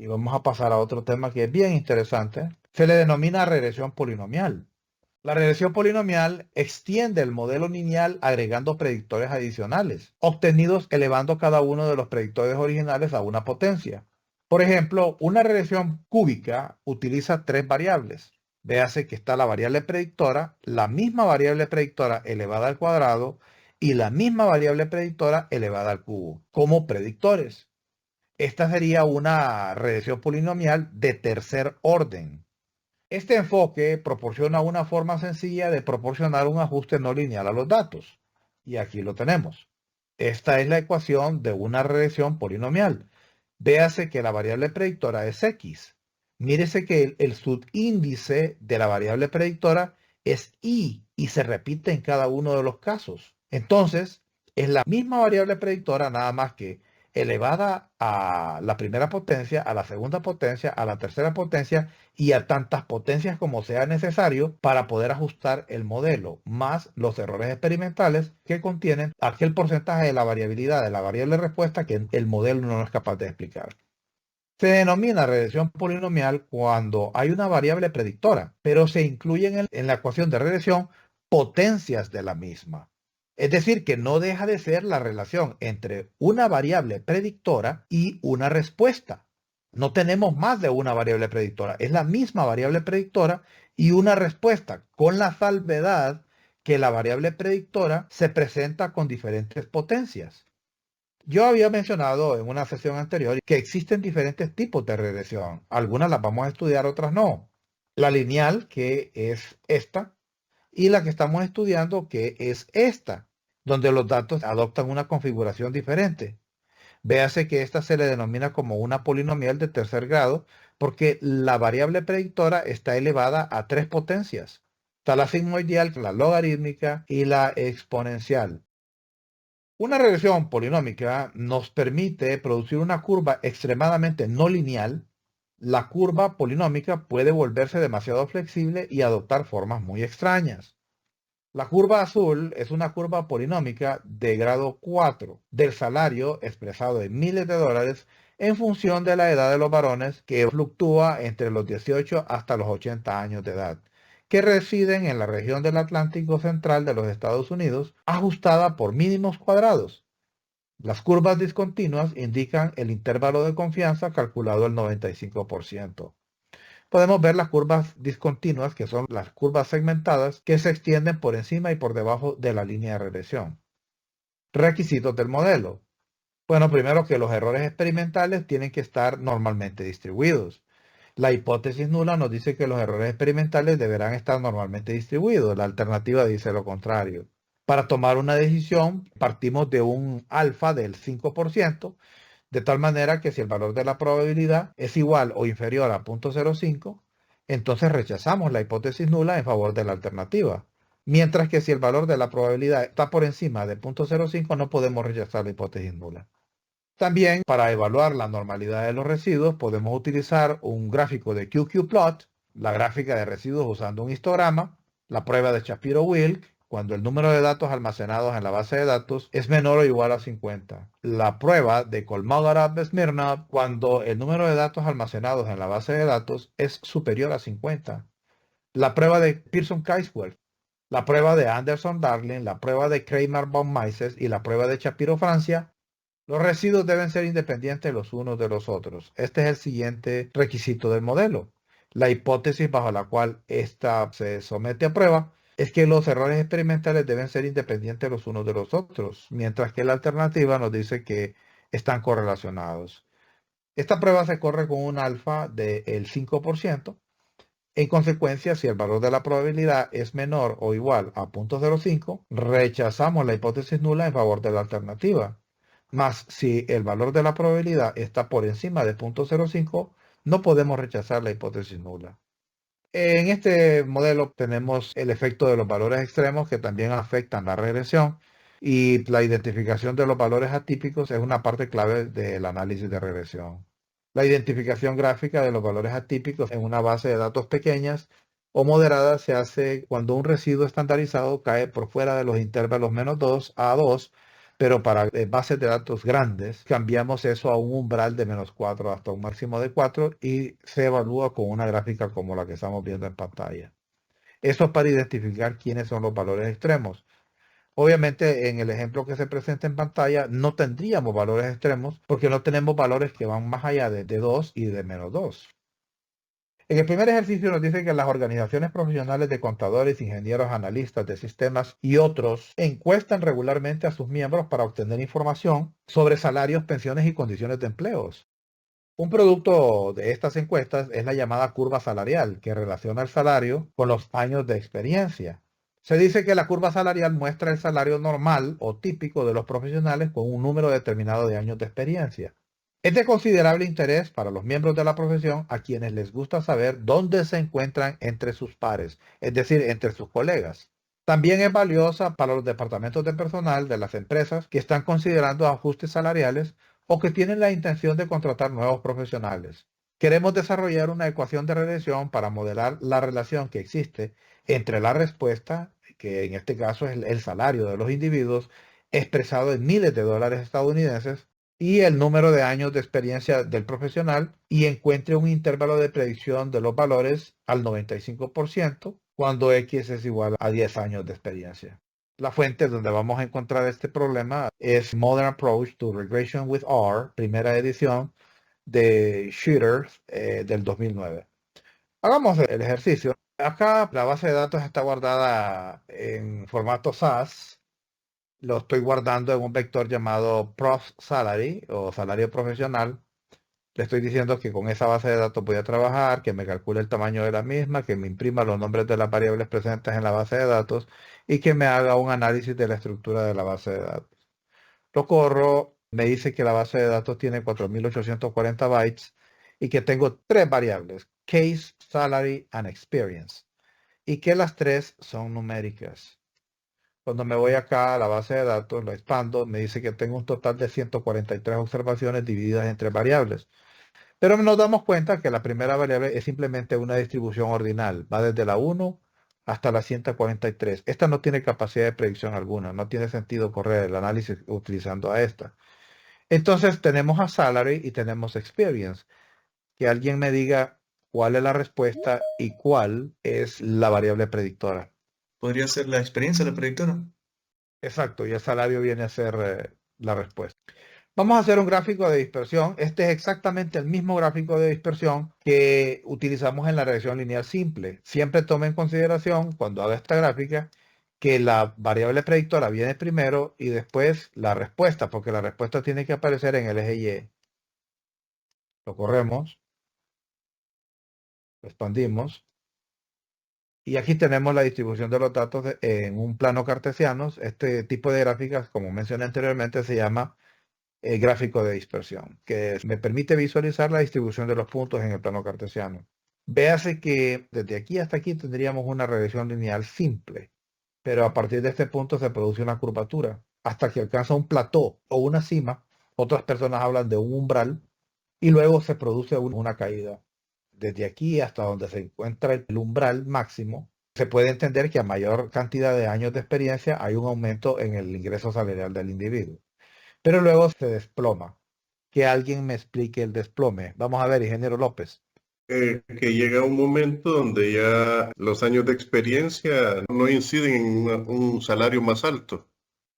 y vamos a pasar a otro tema que es bien interesante, se le denomina regresión polinomial. La regresión polinomial extiende el modelo lineal agregando predictores adicionales, obtenidos elevando cada uno de los predictores originales a una potencia. Por ejemplo, una regresión cúbica utiliza tres variables. Véase que está la variable predictora, la misma variable predictora elevada al cuadrado y la misma variable predictora elevada al cubo, como predictores. Esta sería una regresión polinomial de tercer orden. Este enfoque proporciona una forma sencilla de proporcionar un ajuste no lineal a los datos. Y aquí lo tenemos. Esta es la ecuación de una regresión polinomial. Véase que la variable predictora es x. Mírese que el subíndice de la variable predictora es y se repite en cada uno de los casos. Entonces, es la misma variable predictora, nada más que elevada a la primera potencia, a la segunda potencia, a la tercera potencia y a tantas potencias como sea necesario para poder ajustar el modelo, más los errores experimentales que contienen aquel porcentaje de la variabilidad de la variable respuesta que el modelo no es capaz de explicar. Se denomina regresión polinomial cuando hay una variable predictora, pero se incluyen en la ecuación de regresión potencias de la misma. Es decir, que no deja de ser la relación entre una variable predictora y una respuesta. No tenemos más de una variable predictora, es la misma variable predictora y una respuesta, con la salvedad que la variable predictora se presenta con diferentes potencias. Yo había mencionado en una sesión anterior que existen diferentes tipos de regresión. Algunas las vamos a estudiar, otras no. La lineal, que es esta, y la que estamos estudiando, que es esta, donde los datos adoptan una configuración diferente. Véase que esta se le denomina como una polinomial de tercer grado porque la variable predictora está elevada a tres potencias. Está la sigmoidial, la logarítmica y la exponencial. Una regresión polinómica nos permite producir una curva extremadamente no lineal. La curva polinómica puede volverse demasiado flexible y adoptar formas muy extrañas. La curva azul es una curva polinómica de grado 4 del salario expresado en miles de dólares en función de la edad de los varones, que fluctúa entre los 18 hasta los 80 años de edad, que residen en la región del Atlántico Central de los Estados Unidos, ajustada por mínimos cuadrados. Las curvas discontinuas indican el intervalo de confianza calculado al 95%. Podemos ver las curvas discontinuas, que son las curvas segmentadas, que se extienden por encima y por debajo de la línea de regresión. Requisitos del modelo. Bueno, primero que los errores experimentales tienen que estar normalmente distribuidos. La hipótesis nula nos dice que los errores experimentales deberán estar normalmente distribuidos. La alternativa dice lo contrario. Para tomar una decisión, partimos de un alfa del 5%, de tal manera que si el valor de la probabilidad es igual o inferior a 0.05, entonces rechazamos la hipótesis nula en favor de la alternativa. Mientras que si el valor de la probabilidad está por encima de 0.05, no podemos rechazar la hipótesis nula. También, para evaluar la normalidad de los residuos, podemos utilizar un gráfico de QQ-plot, la gráfica de residuos usando un histograma, la prueba de Shapiro-Wilk, cuando el número de datos almacenados en la base de datos es menor o igual a 50. La prueba de Kolmogorov-Smirnov, cuando el número de datos almacenados en la base de datos es superior a 50. La prueba de Pearson-Keiswerth, la prueba de Anderson-Darling, la prueba de Kramer-von Mises y la prueba de Shapiro-Francia. Los residuos deben ser independientes los unos de los otros. Este es el siguiente requisito del modelo. La hipótesis bajo la cual ésta se somete a prueba es que los errores experimentales deben ser independientes los unos de los otros, mientras que la alternativa nos dice que están correlacionados. Esta prueba se corre con un alfa del 5%. En consecuencia, si el valor de la probabilidad es menor o igual a 0.05, rechazamos la hipótesis nula en favor de la alternativa. Mas si el valor de la probabilidad está por encima de 0.05, no podemos rechazar la hipótesis nula. En este modelo tenemos el efecto de los valores extremos que también afectan la regresión, y la identificación de los valores atípicos es una parte clave del análisis de regresión. La identificación gráfica de los valores atípicos en una base de datos pequeñas o moderada se hace cuando un residuo estandarizado cae por fuera de los intervalos -2 a 2 pero para bases de datos grandes cambiamos eso a un umbral de -4 hasta un máximo de 4 y se evalúa con una gráfica como la que estamos viendo en pantalla. Eso es para identificar quiénes son los valores extremos. Obviamente, en el ejemplo que se presenta en pantalla, no tendríamos valores extremos porque no tenemos valores que van más allá de 2 y de -2. En el primer ejercicio nos dice que las organizaciones profesionales de contadores, ingenieros, analistas de sistemas y otros encuestan regularmente a sus miembros para obtener información sobre salarios, pensiones y condiciones de empleos. Un producto de estas encuestas es la llamada curva salarial, que relaciona el salario con los años de experiencia. Se dice que la curva salarial muestra el salario normal o típico de los profesionales con un número determinado de años de experiencia. Es de considerable interés para los miembros de la profesión a quienes les gusta saber dónde se encuentran entre sus pares, es decir, entre sus colegas. También es valiosa para los departamentos de personal de las empresas que están considerando ajustes salariales o que tienen la intención de contratar nuevos profesionales. Queremos desarrollar una ecuación de regresión para modelar la relación que existe entre la respuesta, que en este caso es el salario de los individuos, expresado en miles de dólares estadounidenses, y el número de años de experiencia del profesional y encuentre un intervalo de predicción de los valores al 95% cuando X es igual a 10 años de experiencia. La fuente donde vamos a encontrar este problema es Modern Approach to Regression with R, primera edición de Shooter del 2009. Hagamos el ejercicio. Acá la base de datos está guardada en formato SAS. Lo estoy guardando en un vector llamado Prof Salary o salario profesional. Le estoy diciendo que con esa base de datos voy a trabajar, que me calcule el tamaño de la misma, que me imprima los nombres de las variables presentes en la base de datos y que me haga un análisis de la estructura de la base de datos. Lo corro, me dice que la base de datos tiene 4.840 bytes y que tengo tres variables, case, salary and experience, y que las tres son numéricas. Cuando me voy acá a la base de datos, lo expando, me dice que tengo un total de 143 observaciones divididas en tres variables. Pero nos damos cuenta que la primera variable es simplemente una distribución ordinal. Va desde la 1 hasta la 143. Esta no tiene capacidad de predicción alguna. No tiene sentido correr el análisis utilizando a esta. Entonces tenemos a salary y tenemos experience. Que alguien me diga cuál es la respuesta y cuál es la variable predictora. Podría ser la experiencia de la predictora. Exacto, y el salario viene a ser la respuesta. Vamos a hacer un gráfico de dispersión. Este es exactamente el mismo gráfico de dispersión que utilizamos en la regresión lineal simple. Siempre tome en consideración, cuando haga esta gráfica, que la variable predictora viene primero y después la respuesta, porque la respuesta tiene que aparecer en el eje Y. Lo corremos, lo expandimos. Y aquí tenemos la distribución de los datos en un plano cartesiano. Este tipo de gráficas, como mencioné anteriormente, se llama gráfico de dispersión, que me permite visualizar la distribución de los puntos en el plano cartesiano. Véase que desde aquí hasta aquí tendríamos una regresión lineal simple, pero a partir de este punto se produce una curvatura hasta que alcanza un plató o una cima. Otras personas hablan de un umbral y luego se produce una caída. Desde aquí hasta donde se encuentra el umbral máximo, se puede entender que a mayor cantidad de años de experiencia hay un aumento en el ingreso salarial del individuo. Pero luego se desploma. Que alguien me explique el desplome. Vamos a ver, ingeniero López. Que llega un momento donde ya los años de experiencia no inciden en un salario más alto.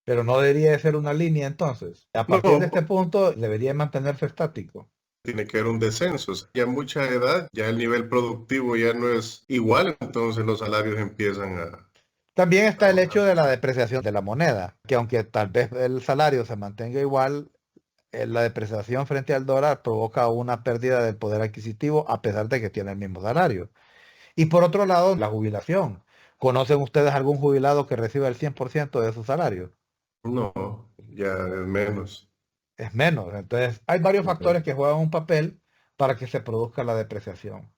Pero no debería de ser una línea entonces. A partir de No, este punto debería mantenerse estático. tiene que haber un descenso. Ya a mucha edad, ya el nivel productivo ya no es igual, entonces los salarios empiezan También a está el hecho bajar. de la depreciación de la moneda, que aunque tal vez el salario se mantenga igual, la depreciación frente al dólar provoca una pérdida del poder adquisitivo a pesar de que tiene el mismo salario. Y por otro lado, la jubilación. ¿Conocen ustedes algún jubilado que reciba el 100% de su salario? No, ya es menos. Es menos. Entonces, hay varios factores que juegan un papel para que se produzca la depreciación.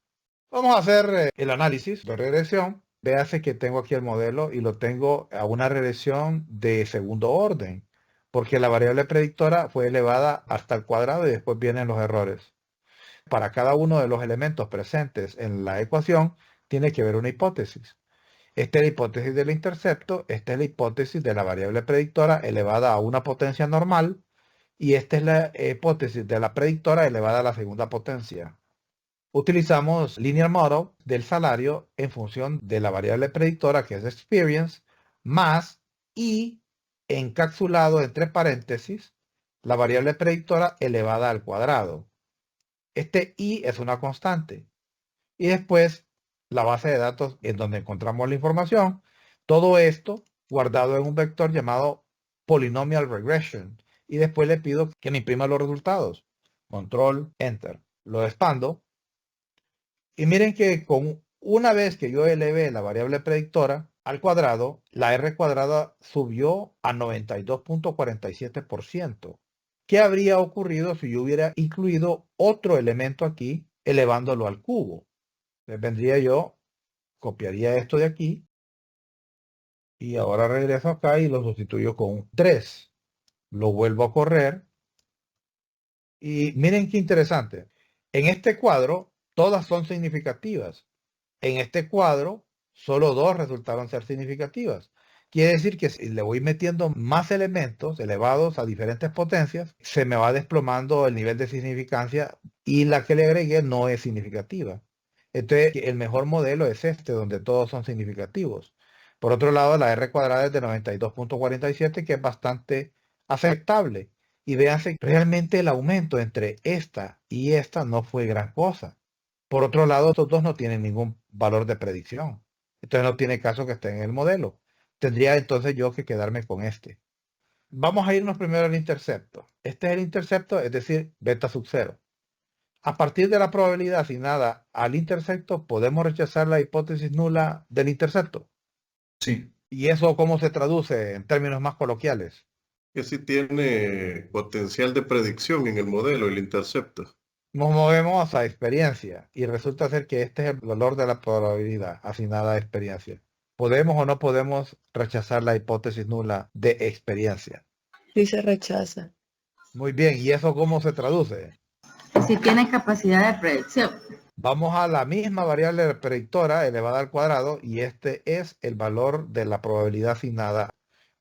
Vamos a hacer el análisis de regresión. Véase que tengo aquí el modelo y lo tengo a una regresión de segundo orden, porque la variable predictora fue elevada hasta el cuadrado y después vienen los errores. Para cada uno de los elementos presentes en la ecuación, tiene que haber una hipótesis. Esta es la hipótesis del intercepto, esta es la hipótesis de la variable predictora elevada a una potencia normal, y esta es la hipótesis de la predictora elevada a la segunda potencia. Utilizamos linear model del salario en función de la variable predictora, que es experience, más y encapsulado entre paréntesis la variable predictora elevada al cuadrado. Este y es una constante. Y después la base de datos en donde encontramos la información. Todo esto guardado en un vector llamado polynomial regression. Y después le pido que me imprima los resultados. Control, Enter. Lo expando. Y miren que una vez que yo elevé la variable predictora al cuadrado, la R cuadrada subió a 92.47%. ¿Qué habría ocurrido si yo hubiera incluido otro elemento aquí, elevándolo al cubo? Entonces vendría yo, copiaría esto de aquí, y ahora regreso acá y lo sustituyo con un 3. Lo vuelvo a correr. Y miren qué interesante. En este cuadro, todas son significativas. En este cuadro, solo 2 resultaron ser significativas. Quiere decir que si le voy metiendo más elementos elevados a diferentes potencias, se me va desplomando el nivel de significancia y la que le agregué no es significativa. Entonces, el mejor modelo es este, donde todos son significativos. Por otro lado, la R cuadrada es de 92.47, que es bastante aceptable. Y véanse, realmente el aumento entre esta y esta no fue gran cosa. Por otro lado, estos dos no tienen ningún valor de predicción. Entonces no tiene caso que estén en el modelo. Tendría entonces yo que quedarme con este. Vamos a irnos primero al intercepto. Este es el intercepto, es decir, beta sub 0. A partir de la probabilidad asignada al intercepto, podemos rechazar la hipótesis nula del intercepto. Sí. ¿Y eso cómo se traduce en términos más coloquiales? Que sí tiene potencial de predicción en el modelo, el intercepto. Nos movemos a experiencia y resulta ser que este es el valor de la probabilidad asignada a experiencia. ¿Podemos o no podemos rechazar la hipótesis nula de experiencia? Sí se rechaza. Muy bien, ¿y eso cómo se traduce? Si tiene capacidad de predicción. Vamos a la misma variable predictora elevada al cuadrado y este es el valor de la probabilidad asignada.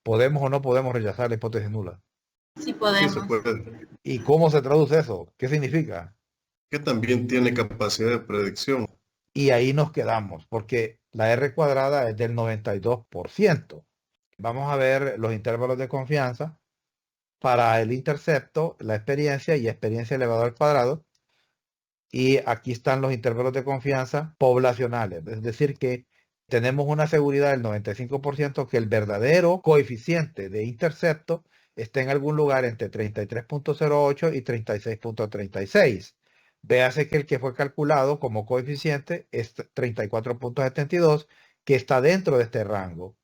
¿Podemos o no podemos rechazar la hipótesis nula? Sí Sí podemos. se puede. ¿Y cómo se traduce eso? ¿Qué significa? Que también tiene capacidad de predicción. Y ahí nos quedamos, porque la R cuadrada es del 92%. Vamos a ver los intervalos de confianza para el intercepto, la experiencia y experiencia elevada al cuadrado. Y aquí están los intervalos de confianza poblacionales. Es decir, que tenemos una seguridad del 95% que el verdadero coeficiente de intercepto está en algún lugar entre 33.08 y 36.36. Véase que el que fue calculado como coeficiente es 34.72, que está dentro de este rango.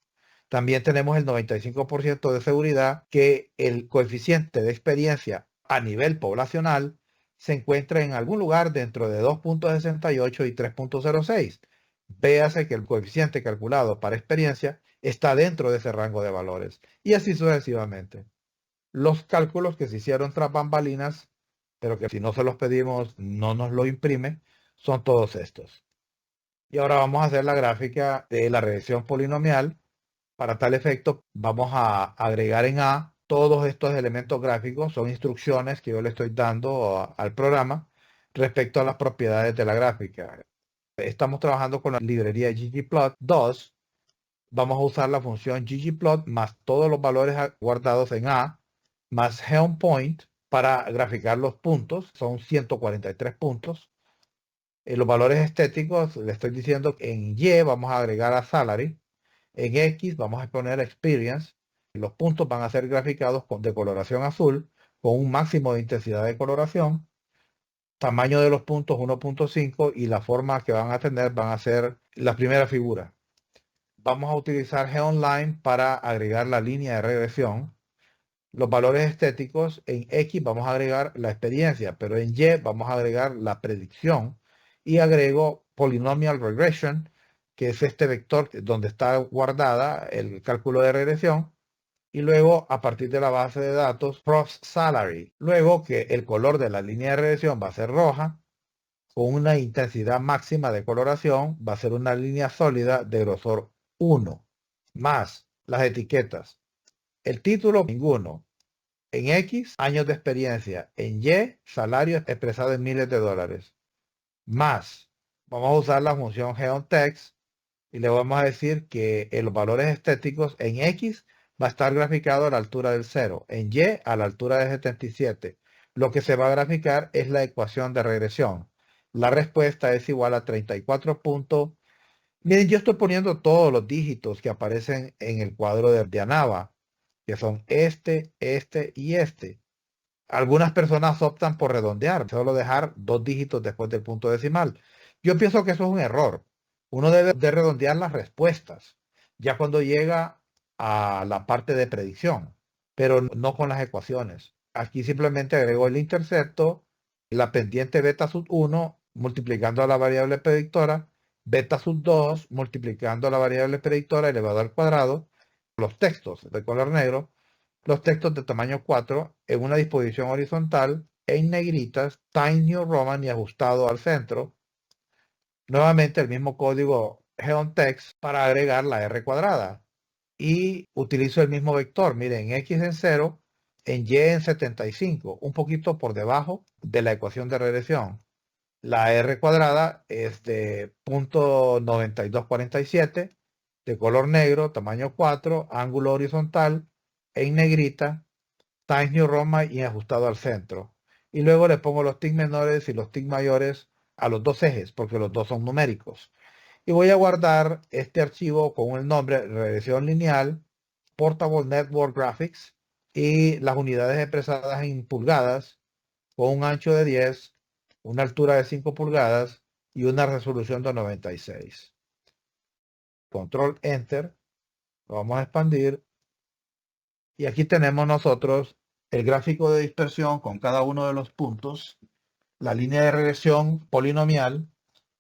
También tenemos el 95% de seguridad que el coeficiente de experiencia a nivel poblacional se encuentra en algún lugar dentro de 2.68 y 3.06. Véase que el coeficiente calculado para experiencia está dentro de ese rango de valores. Y así sucesivamente. Los cálculos que se hicieron tras bambalinas, pero que si no se los pedimos no nos lo imprime, son todos estos. Y ahora vamos a hacer la gráfica de la regresión polinomial. Para tal efecto, vamos a agregar en A todos estos elementos gráficos. Son instrucciones que yo le estoy dando al programa respecto a las propiedades de la gráfica. Estamos trabajando con la librería ggplot2. Vamos a usar la función ggplot más todos los valores guardados en A más geoPoint para graficar los puntos. Son 143 puntos. Los valores estéticos, le estoy diciendo que en Y vamos a agregar a salary. En X vamos a poner experience. Los puntos van a ser graficados de coloración azul con un máximo de intensidad de coloración. Tamaño de los puntos 1.5 y la forma que van a tener van a ser la primera figura. Vamos a utilizar GeoOnline para agregar la línea de regresión. Los valores estéticos en X vamos a agregar la experiencia, pero en Y vamos a agregar la predicción y agrego Polynomial Regression, que es este vector donde está guardada el cálculo de regresión, y luego a partir de la base de datos Prof Salary. Luego que el color de la línea de regresión va a ser roja, con una intensidad máxima de coloración, va a ser una línea sólida de grosor 1 más las etiquetas. El título, ninguno. En X, años de experiencia. En Y, salario expresado en miles de dólares. Más, vamos a usar la función geonText y le vamos a decir que en los valores estéticos en X va a estar graficado a la altura del 0, en Y a la altura de 77. Lo que se va a graficar es la ecuación de regresión. La respuesta es igual a 34 puntos. Miren, yo estoy poniendo todos los dígitos que aparecen en el cuadro de ANAVA, que son este y este. Algunas personas optan por redondear, solo dejar 2 dígitos después del punto decimal. Yo pienso que eso es un error. Uno debe de redondear las respuestas, ya cuando llega a la parte de predicción, pero no con las ecuaciones. Aquí simplemente agrego el intercepto, la pendiente beta sub 1 multiplicando a la variable predictora, beta sub 2 multiplicando a la variable predictora elevado al cuadrado, los textos de color negro, los textos de tamaño 4 en una disposición horizontal en negritas, Times New Roman y ajustado al centro. Nuevamente el mismo código geonText para agregar la R cuadrada. Y utilizo el mismo vector, miren, X en 0, en Y en 75, un poquito por debajo de la ecuación de regresión. La R cuadrada es de 0.9247, de color negro, tamaño 4, ángulo horizontal, en negrita, Times New Roman y ajustado al centro. Y luego le pongo los tics menores y los tics mayores a los dos ejes, porque los dos son numéricos. Y voy a guardar este archivo con el nombre regresión lineal, Portable Network Graphics, y las unidades expresadas en pulgadas, con un ancho de 10, una altura de 5 pulgadas y una resolución de 96. Control Enter. Lo vamos a expandir. Y aquí tenemos nosotros el gráfico de dispersión con cada uno de los puntos, la línea de regresión polinomial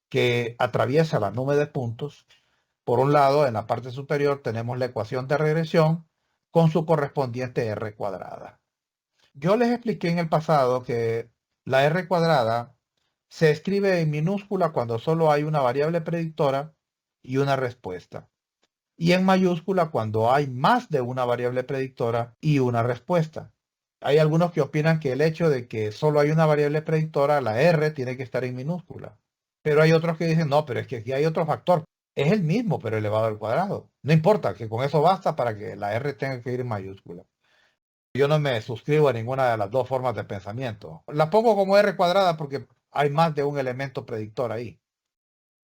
que atraviesa la nube de puntos. Por un lado, en la parte superior tenemos la ecuación de regresión con su correspondiente R cuadrada. Yo les expliqué en el pasado que la R cuadrada se escribe en minúscula cuando solo hay una variable predictora y una respuesta, y en mayúscula cuando hay más de una variable predictora y una respuesta. Hay algunos que opinan que el hecho de que solo hay una variable predictora, la R, tiene que estar en minúscula. Pero hay otros que dicen, no, pero es que aquí hay otro factor. Es el mismo, pero elevado al cuadrado. No importa, que con eso basta para que la R tenga que ir en mayúscula. Yo no me suscribo a ninguna de las dos formas de pensamiento. La pongo como R cuadrada porque hay más de un elemento predictor ahí.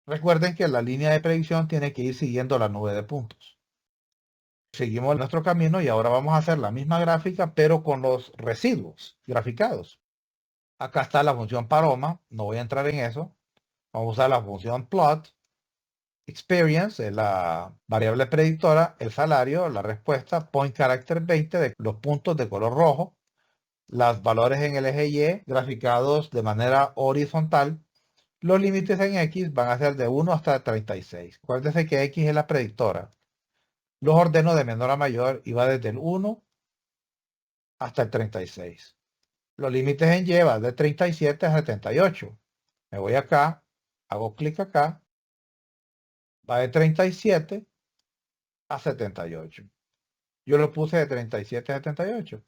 Recuerden que la línea de predicción tiene que ir siguiendo la nube de puntos. Seguimos nuestro camino y ahora vamos a hacer la misma gráfica, pero con los residuos graficados. Acá está la función paroma, no voy a entrar en eso. Vamos a usar la función plot. Experience es la variable predictora, el salario, la respuesta, point character 20 de los puntos de color rojo, los valores en el eje Y graficados de manera horizontal. Los límites en X van a ser de 1 hasta 36. Acuérdense que X es la predictora. Los ordeno de menor a mayor y va desde el 1 hasta el 36. Los límites en Y van de 37 a 78. Me voy acá, hago clic acá, va de 37 a 78. Yo lo puse de 37 a 78.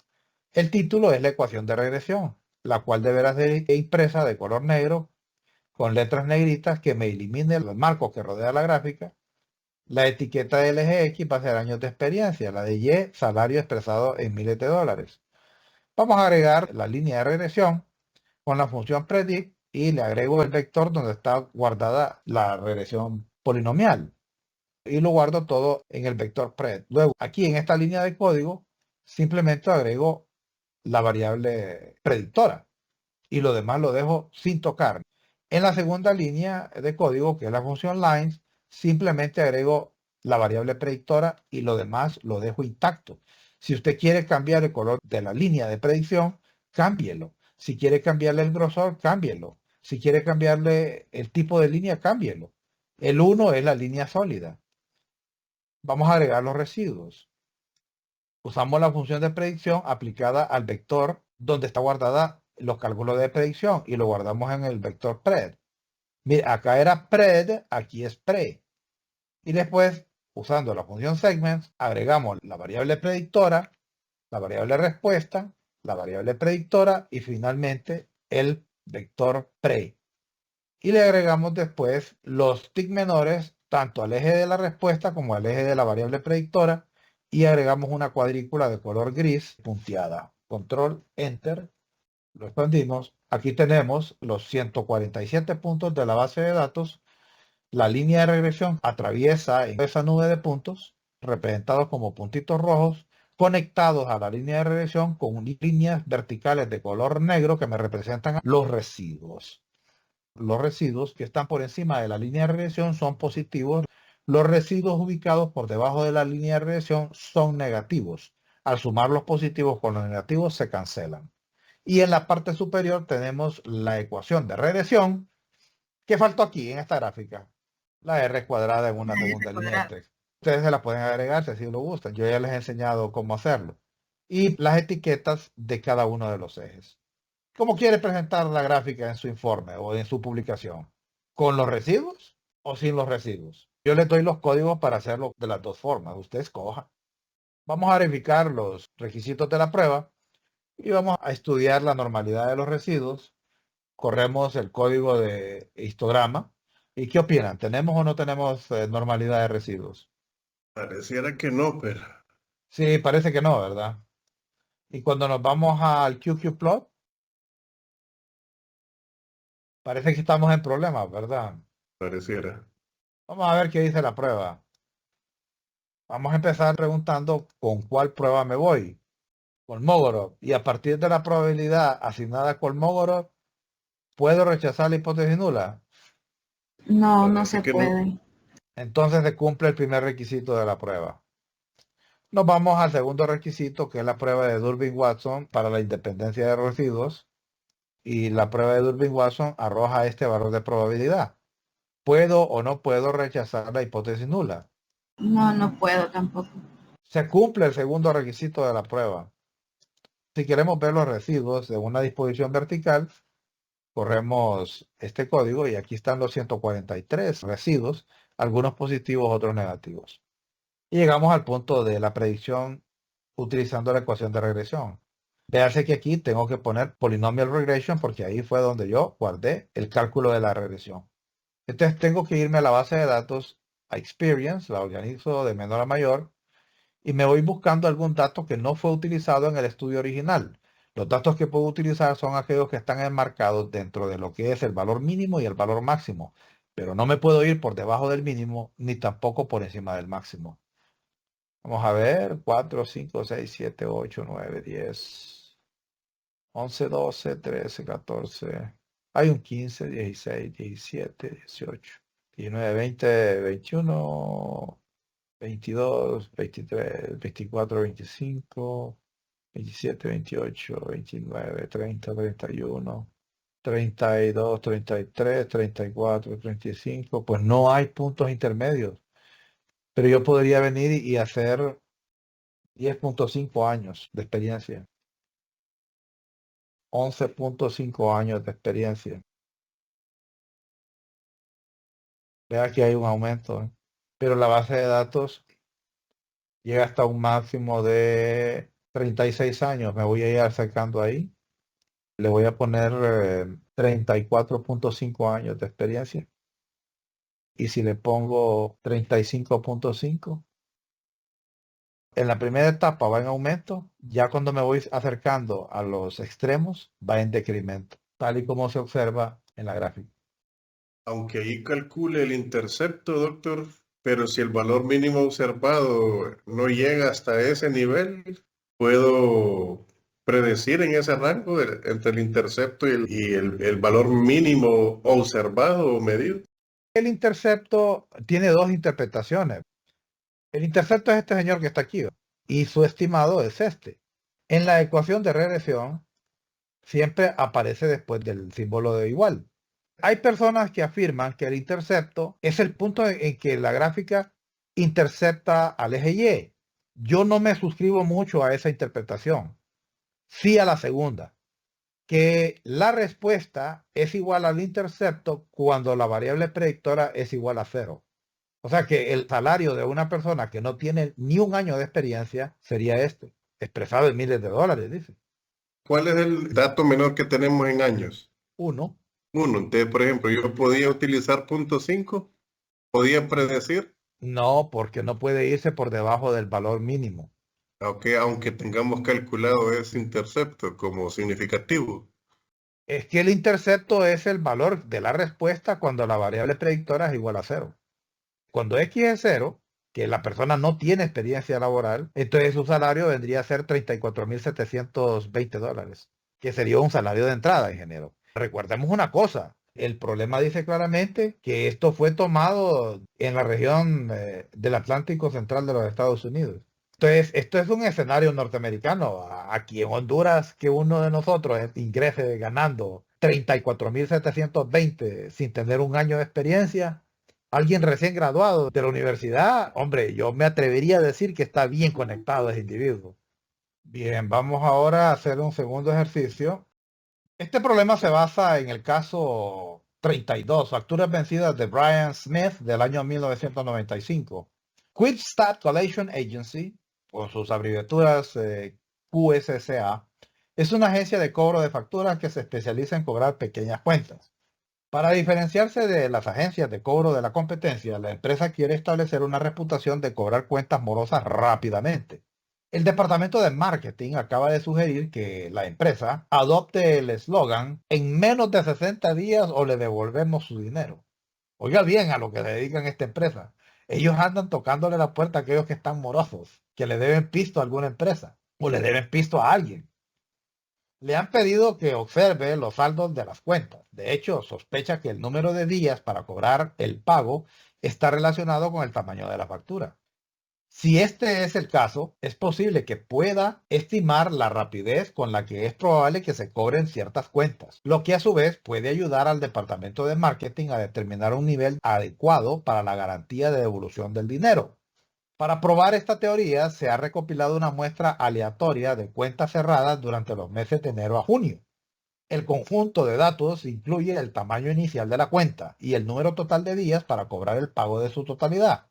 El título es la ecuación de regresión, la cual deberá ser impresa de color negro con letras negritas que me eliminen los marcos que rodea la gráfica. La etiqueta del eje X va a ser años de experiencia, la de Y, salario expresado en miles de dólares. Vamos a agregar la línea de regresión con la función predict y le agrego el vector donde está guardada la regresión polinomial. Y lo guardo todo en el vector pred. Luego, aquí en esta línea de código, simplemente agrego la variable predictora y lo demás lo dejo sin tocar. En la segunda línea de código, que es la función lines, simplemente agrego la variable predictora y lo demás lo dejo intacto. Si usted quiere cambiar el color de la línea de predicción, cámbielo. Si quiere cambiarle el grosor, cámbielo. Si quiere cambiarle el tipo de línea, cámbielo. El 1 es la línea sólida. Vamos a agregar los residuos. Usamos la función de predicción aplicada al vector donde está guardada los cálculos de predicción y lo guardamos en el vector pred. Mira, acá era pred, aquí es pre. Y después Usando la función segments, agregamos la variable predictora, la variable respuesta, la variable predictora y finalmente el vector pre. Y le agregamos después los tick menores tanto al eje de la respuesta como al eje de la variable predictora y agregamos una cuadrícula de color gris punteada. Control Enter, lo expandimos. Aquí tenemos los 147 puntos de la base de datos. La línea de regresión atraviesa en esa nube de puntos representados como puntitos rojos conectados a la línea de regresión con líneas verticales de color negro que me representan los residuos. Los residuos que están por encima de la línea de regresión son positivos. Los residuos ubicados por debajo de la línea de regresión son negativos. Al sumar los positivos con los negativos se cancelan. Y en la parte superior tenemos la ecuación de regresión. ¿Qué faltó aquí en esta gráfica? La R cuadrada en una segunda línea de texto. Ustedes se la pueden agregar si así lo gustan. Yo ya les he enseñado cómo hacerlo. Y las etiquetas de cada uno de los ejes. ¿Cómo quiere presentar la gráfica en su informe o en su publicación? ¿Con los residuos o sin los residuos? Yo les doy los códigos para hacerlo de las dos formas. Usted escoja. Vamos a verificar los requisitos de la prueba y vamos a estudiar la normalidad de los residuos. Corremos el código de histograma. ¿Y qué opinan? ¿Tenemos o no tenemos normalidad de residuos? Pareciera que no, pero Sí, parece que no, ¿verdad? Y cuando nos vamos al QQplot, parece que estamos en problemas, ¿verdad? pareciera. Vamos a ver qué dice la prueba. Vamos a empezar preguntando con cuál prueba me voy. Kolmogorov. Y a partir de la probabilidad asignada a Kolmogorov, ¿puedo rechazar la hipótesis nula? No, no Parece se que no. puede. Entonces se cumple el primer requisito de la prueba. Nos vamos al segundo requisito, que es la prueba de Durbin-Watson para la independencia de residuos. Y la prueba de Durbin-Watson arroja este valor de probabilidad. ¿Puedo o no puedo rechazar la hipótesis nula? No, no puedo tampoco. Se cumple el segundo requisito de la prueba. Si queremos ver los residuos de una disposición vertical, corremos este código y aquí están los 143 residuos, algunos positivos, otros negativos. Y llegamos al punto de la predicción utilizando la ecuación de regresión. Véase que aquí tengo que poner polynomial regression porque ahí fue donde yo guardé el cálculo de la regresión. Entonces tengo que irme a la base de datos, a experience, la organizo de menor a mayor, y me voy buscando algún dato que no fue utilizado en el estudio original. Los datos que puedo utilizar son aquellos que están enmarcados dentro de lo que es el valor mínimo y el valor máximo, pero no me puedo ir por debajo del mínimo ni tampoco por encima del máximo. Vamos a ver, 4, 5, 6, 7, 8, 9, 10, 11, 12, 13, 14. Hay un 15, 16, 17, 18, 19, 20, 21, 22, 23, 24, 25, 27, 28, 29, 30, 31, 32, 33, 34, 35. Pues no hay puntos intermedios. Pero yo podría venir y hacer 10.5 años de experiencia. 11.5 años de experiencia. Vea que hay un aumento, ¿eh? Pero la base de datos llega hasta un máximo de 36 años. Me voy a ir acercando ahí. Le voy a poner 34.5 años de experiencia. Y si le pongo 35.5, en la primera etapa va en aumento. Ya cuando me voy acercando a los extremos, va en decremento, tal y como se observa en la gráfica. Aunque ahí calcule el intercepto, doctor, pero si el valor mínimo observado no llega hasta ese nivel, puedo predecir en ese rango entre el intercepto y el valor mínimo observado o medido. El intercepto tiene dos interpretaciones. El intercepto es este señor que está aquí, ¿no? Y su estimado es este. En la ecuación de regresión siempre aparece después del símbolo de igual. Hay personas que afirman que el intercepto es el punto en que la gráfica intercepta al eje Y. Yo no me suscribo mucho a esa interpretación. Sí a la segunda, que la respuesta es igual al intercepto cuando la variable predictora es igual a 0. O sea que el salario de una persona que no tiene ni un año de experiencia sería este, expresado en miles de dólares, dice. ¿Cuál es el dato menor que tenemos en años? Uno, Uno. Entonces, por ejemplo, yo podía utilizar .5, podía predecir, no, porque no puede irse por debajo del valor mínimo. aunque tengamos calculado ese intercepto como significativo. Es que el intercepto es el valor de la respuesta cuando la variable predictora es igual a cero. Cuando X es cero, que la persona no tiene experiencia laboral, entonces su salario vendría a ser $34,720, que sería un salario de entrada, ingeniero. Recordemos una cosa, el problema dice claramente que esto fue tomado en la región del Atlántico Central de los Estados Unidos. Entonces, esto es un escenario norteamericano. Aquí en Honduras, que uno de nosotros ingrese ganando 34,720 sin tener un año de experiencia, alguien recién graduado de la universidad, hombre, yo me atrevería a decir que está bien conectado ese individuo. Bien, vamos ahora a hacer un segundo ejercicio. Este problema se basa en el caso 32, facturas vencidas de Brian Smith del año 1995. Quick Start Collection Agency, con sus abreviaturas QSCA, es una agencia de cobro de facturas que se especializa en cobrar pequeñas cuentas. Para diferenciarse de las agencias de cobro de la competencia, la empresa quiere establecer una reputación de cobrar cuentas morosas rápidamente. El departamento de marketing acaba de sugerir que la empresa adopte el eslogan "en menos de 60 días o le devolvemos su dinero". Oiga bien a lo que se dedican esta empresa. Ellos andan tocándole la puerta a aquellos que están morosos, que le deben pisto a alguna empresa o le deben pisto a alguien. Le han pedido que observe los saldos de las cuentas. De hecho, sospecha que el número de días para cobrar el pago está relacionado con el tamaño de la factura. Si este es el caso, es posible que pueda estimar la rapidez con la que es probable que se cobren ciertas cuentas, lo que a su vez puede ayudar al departamento de marketing a determinar un nivel adecuado para la garantía de devolución del dinero. Para probar esta teoría, se ha recopilado una muestra aleatoria de cuentas cerradas durante los meses de enero a junio. El conjunto de datos incluye el tamaño inicial de la cuenta y el número total de días para cobrar el pago de su totalidad.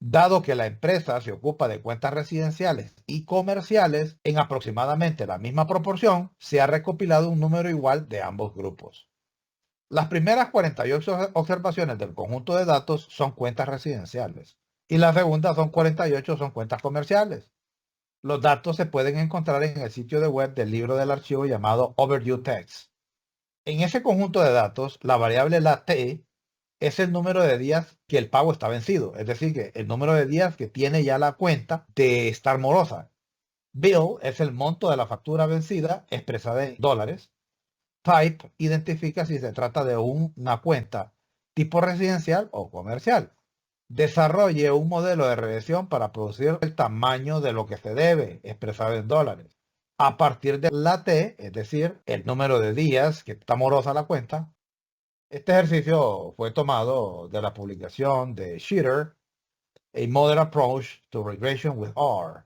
Dado que la empresa se ocupa de cuentas residenciales y comerciales en aproximadamente la misma proporción, se ha recopilado un número igual de ambos grupos. Las primeras 48 observaciones del conjunto de datos son cuentas residenciales y las segundas son 48 son cuentas comerciales. Los datos se pueden encontrar en el sitio de web del libro del archivo llamado Overdue Text. En ese conjunto de datos, la variable la T es el número de días que el pago está vencido, es decir, que el número de días que tiene ya la cuenta de estar morosa. Bill es el monto de la factura vencida expresada en dólares. Type identifica si se trata de una cuenta tipo residencial o comercial. Desarrolle un modelo de regresión para producir el tamaño de lo que se debe, expresado en dólares. A partir de la T, es decir, el número de días que está morosa la cuenta. Este ejercicio fue tomado de la publicación de Scherer, A Modern Approach to Regression with R.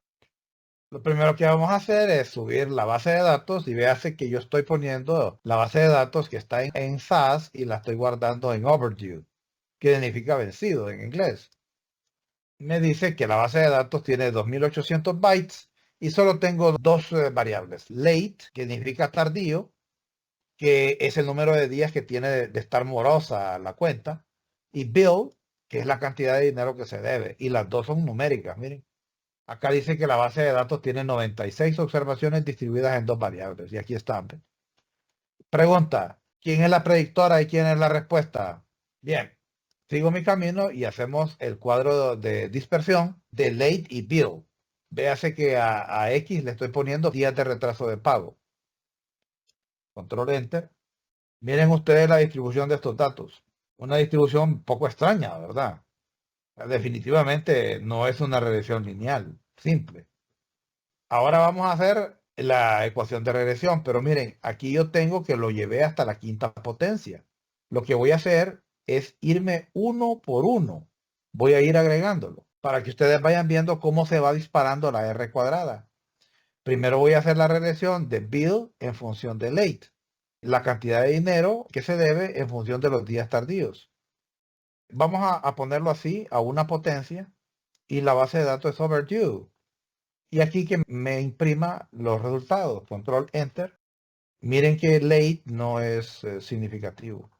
Lo primero que vamos a hacer es subir la base de datos y véase que yo estoy poniendo la base de datos que está en SAS y la estoy guardando en Overdue, que significa vencido en inglés. Me dice que la base de datos tiene 2800 bytes y solo tengo dos variables. Late, que significa tardío, que es el número de días que tiene de estar morosa la cuenta, y bill, que es la cantidad de dinero que se debe. Y las dos son numéricas, miren. Acá dice que la base de datos tiene 96 observaciones distribuidas en dos variables. Y aquí están. Pregunta, ¿quién es la predictora y quién es la respuesta? Bien, sigo mi camino y hacemos el cuadro de dispersión de late y bill. Véase que a X le estoy poniendo días de retraso de pago. Control Enter. Miren ustedes la distribución de estos datos. Una distribución un poco extraña, ¿verdad? Definitivamente no es una regresión lineal, simple. Ahora vamos a hacer la ecuación de regresión, pero miren, aquí yo tengo que lo llevé hasta la quinta potencia. Lo que voy a hacer es irme uno por uno. Voy a ir agregándolo para que ustedes vayan viendo cómo se va disparando la R cuadrada. Primero voy a hacer la regresión de bill en función de late, la cantidad de dinero que se debe en función de los días tardíos. Vamos a ponerlo así, a una potencia, y la base de datos es overdue. Y aquí que me imprima los resultados, control enter. Miren que late no es significativo.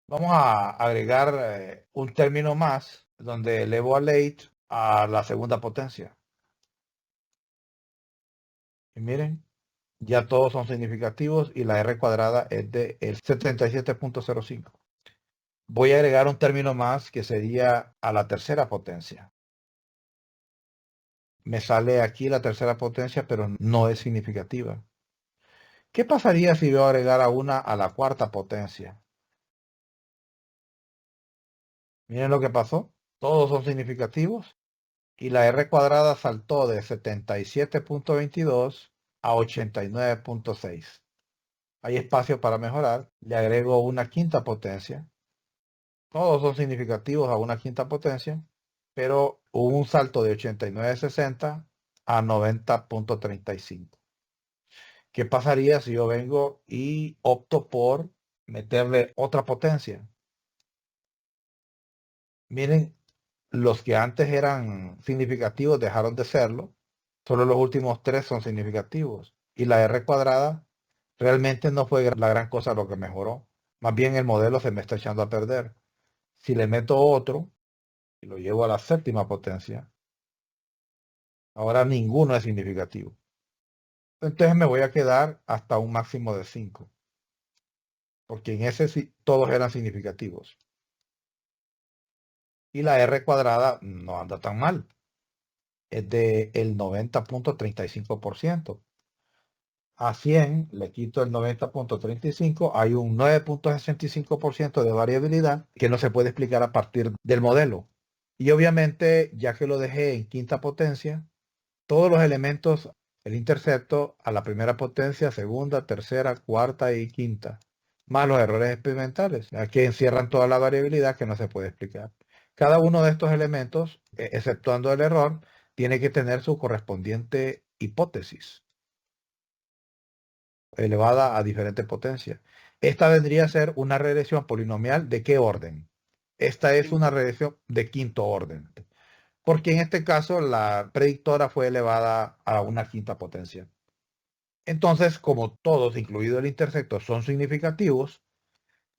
Vamos a agregar un término más, donde elevo a late a la segunda potencia. Y miren, ya todos son significativos y la R cuadrada es de el 77.05. Voy a agregar un término más que sería a la tercera potencia. Me sale aquí la tercera potencia, pero no es significativa. ¿Qué pasaría si yo agregara una a la cuarta potencia? Miren lo que pasó. Todos son significativos y la R cuadrada saltó de 77.22 a 89.6. Hay espacio para mejorar. Le agrego una quinta potencia. Todos son significativos a una quinta potencia, pero hubo un salto de 89.60 a 90.35. ¿Qué pasaría si yo vengo y opto por meterle otra potencia? Miren, los que antes eran significativos dejaron de serlo. Solo los últimos tres son significativos. Y la R cuadrada realmente no fue la gran cosa lo que mejoró. Más bien el modelo se me está echando a perder. Si le meto otro y lo llevo a la séptima potencia, ahora ninguno es significativo. Entonces me voy a quedar hasta un máximo de 5. Porque en ese sí todos eran significativos. Y la R cuadrada no anda tan mal. Es de el 90.35%. A 100 le quito el 90.35, hay un 9.65% de variabilidad que no se puede explicar a partir del modelo. Y obviamente, ya que lo dejé en quinta potencia, todos los elementos, el intercepto a la primera potencia, segunda, tercera, cuarta y quinta, más los errores experimentales, que encierran toda la variabilidad que no se puede explicar. Cada uno de estos elementos, exceptuando el error, tiene que tener su correspondiente hipótesis elevada a diferentes potencias. Esta vendría a ser una regresión polinomial ¿de qué orden? Esta es una regresión de quinto orden, porque en este caso la predictora fue elevada a una quinta potencia. Entonces, como todos, incluido el intersecto, son significativos,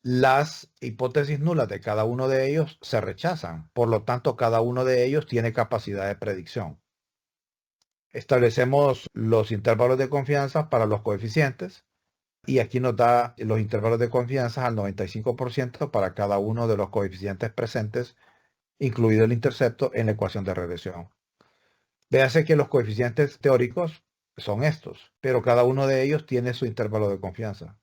las hipótesis nulas de cada uno de ellos se rechazan. Por lo tanto, cada uno de ellos tiene capacidad de predicción. Establecemos los intervalos de confianza para los coeficientes. Y aquí nos da los intervalos de confianza al 95% para cada uno de los coeficientes presentes, incluido el intercepto en la ecuación de regresión. Véase que los coeficientes teóricos son estos, pero cada uno de ellos tiene su intervalo de confianza.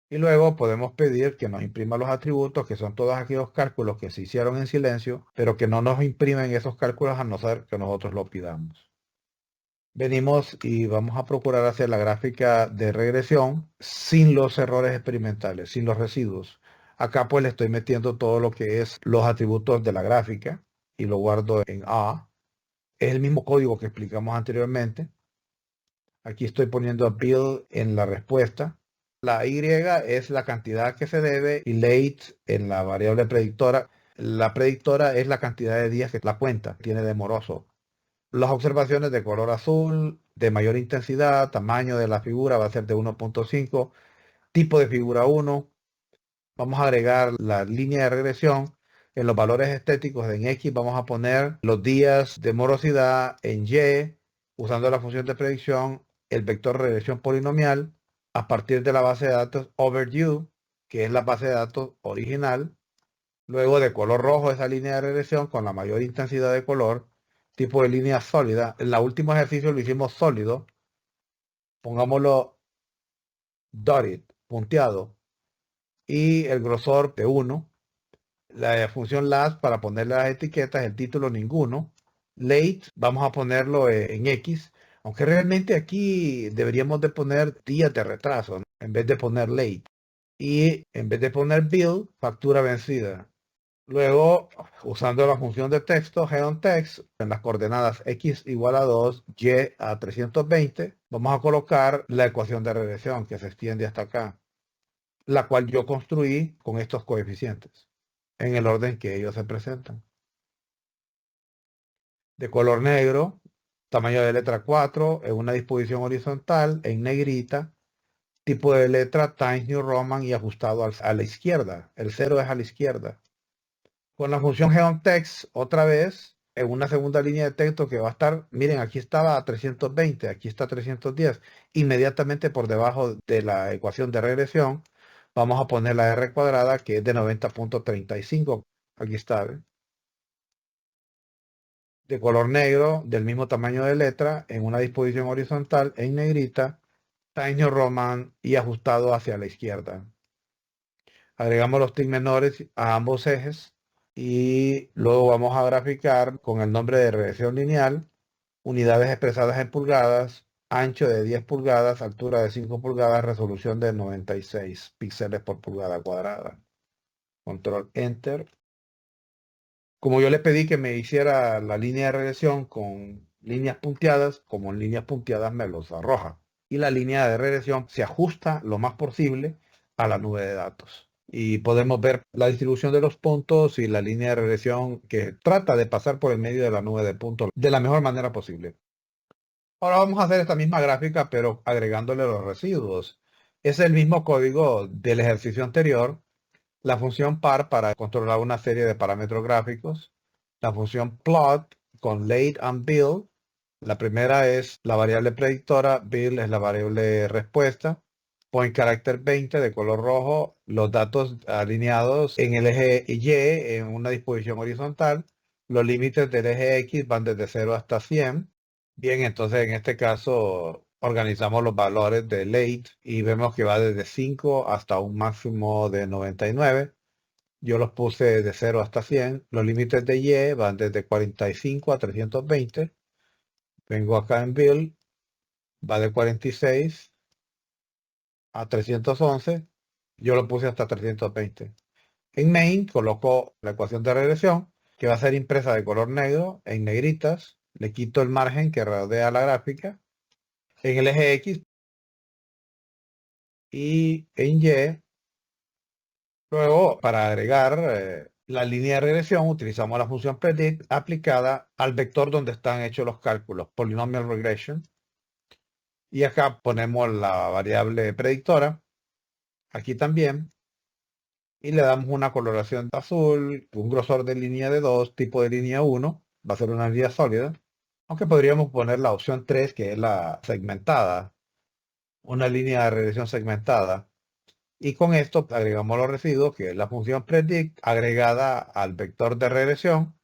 Y luego podemos pedir que nos imprima los atributos, que son todos aquellos cálculos que se hicieron en silencio, pero que no nos imprimen esos cálculos a no ser que nosotros lo pidamos. Venimos y vamos a procurar hacer la gráfica de regresión sin los errores experimentales, sin los residuos. Acá pues le estoy metiendo todo lo que es los atributos de la gráfica y lo guardo en A. Es el mismo código que explicamos anteriormente. Aquí estoy poniendo build en la respuesta. La Y es la cantidad que se debe y late en la variable predictora. La predictora es la cantidad de días que la cuenta tiene de moroso. Las observaciones de color azul, de mayor intensidad, tamaño de la figura va a ser de 1.5, tipo de figura 1. Vamos a agregar la línea de regresión. En los valores estéticos en X vamos a poner los días de morosidad, en Y, usando la función de predicción, el vector regresión polinomial, a partir de la base de datos overdue, que es la base de datos original. Luego de color rojo esa línea de regresión con la mayor intensidad de color, tipo de línea sólida. En el último ejercicio lo hicimos sólido. Pongámoslo dotted, punteado. Y el grosor de 1. La función last para ponerle las etiquetas, el título ninguno. Late, vamos a ponerlo en X. Aunque realmente aquí deberíamos de poner días de retraso, ¿no? En vez de poner late. Y en vez de poner bill, factura vencida. Luego, usando la función de texto geonText, en las coordenadas x igual a 2, y a 320, vamos a colocar la ecuación de regresión que se extiende hasta acá, la cual yo construí con estos coeficientes. en el orden que ellos se presentan. De color negro, tamaño de letra 4, en una disposición horizontal, en negrita, tipo de letra Times New Roman y ajustado a la izquierda. El 0 es a la izquierda. Con la función geontext, otra vez, en una segunda línea de texto que va a estar, miren, aquí estaba a 320, aquí está 310. Inmediatamente por debajo de la ecuación de regresión, vamos a poner la R cuadrada, que es de 90.35. Aquí está, ¿ven? De color negro, del mismo tamaño de letra, en una disposición horizontal, en negrita, Times New Roman y ajustado hacia la izquierda. Agregamos los tics menores a ambos ejes y luego vamos a graficar con el nombre de regresión lineal, unidades expresadas en pulgadas, ancho de 10 pulgadas, altura de 5 pulgadas, resolución de 96 píxeles por pulgada cuadrada. Control Enter. Como yo le pedí que me hiciera la línea de regresión con líneas punteadas, como en líneas punteadas me los arroja. Y la línea de regresión se ajusta lo más posible a la nube de datos. Y podemos ver la distribución de los puntos y la línea de regresión que trata de pasar por el medio de la nube de puntos de la mejor manera posible. Ahora vamos a hacer esta misma gráfica, pero agregándole los residuos. Es el mismo código del ejercicio anterior. La función par para controlar una serie de parámetros gráficos. La función plot con late and build. La primera es la variable predictora, build es la variable respuesta. Point character 20 de color rojo, los datos alineados en el eje Y en una disposición horizontal. Los límites del eje X van desde 0 hasta 100. Bien, entonces en este caso organizamos los valores de late y vemos que va desde 5 hasta un máximo de 99. Yo los puse de 0 hasta 100. Los límites de Y van desde 45 a 320. Vengo acá en build, va de 46 a 311. Yo lo puse hasta 320. En main coloco la ecuación de regresión, que va a ser impresa de color negro, en negritas. Le quito el margen que rodea la gráfica. En el eje X y en Y. Luego, para agregar la línea de regresión, utilizamos la función predict aplicada al vector donde están hechos los cálculos, polynomial regression. Y acá ponemos la variable predictora, aquí también, y le damos una coloración de azul, un grosor de línea de 2, tipo de línea 1, va a ser una línea sólida, aunque podríamos poner la opción 3, que es la segmentada, una línea de regresión segmentada. Y con esto agregamos los residuos, que es la función predict agregada al vector de regresión.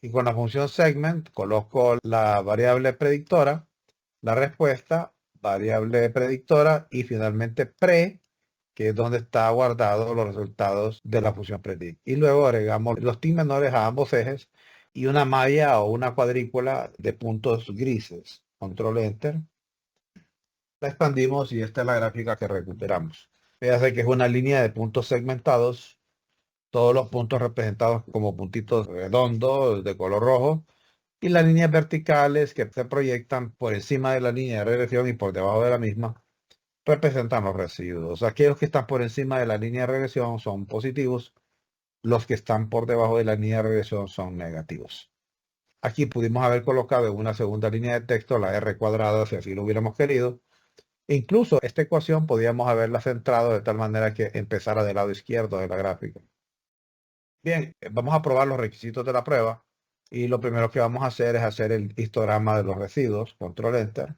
Y con la función segment coloco la variable predictora, la respuesta, variable predictora y finalmente pre, que es donde está guardado los resultados de la función predict. Y luego agregamos los tics menores a ambos ejes y una malla o una cuadrícula de puntos grises. Control Enter. La expandimos y esta es la gráfica que recuperamos. Fíjate que es una línea de puntos segmentados, todos los puntos representados como puntitos redondos de color rojo, y las líneas verticales que se proyectan por encima de la línea de regresión y por debajo de la misma representan los residuos. Aquellos que están por encima de la línea de regresión son positivos, los que están por debajo de la línea de regresión son negativos. Aquí pudimos haber colocado en una segunda línea de texto la R cuadrada si así lo hubiéramos querido. Incluso esta ecuación podíamos haberla centrado de tal manera que empezara del lado izquierdo de la gráfica. Bien, vamos a probar los requisitos de la prueba y lo primero que vamos a hacer es hacer el histograma de los residuos. Control Enter.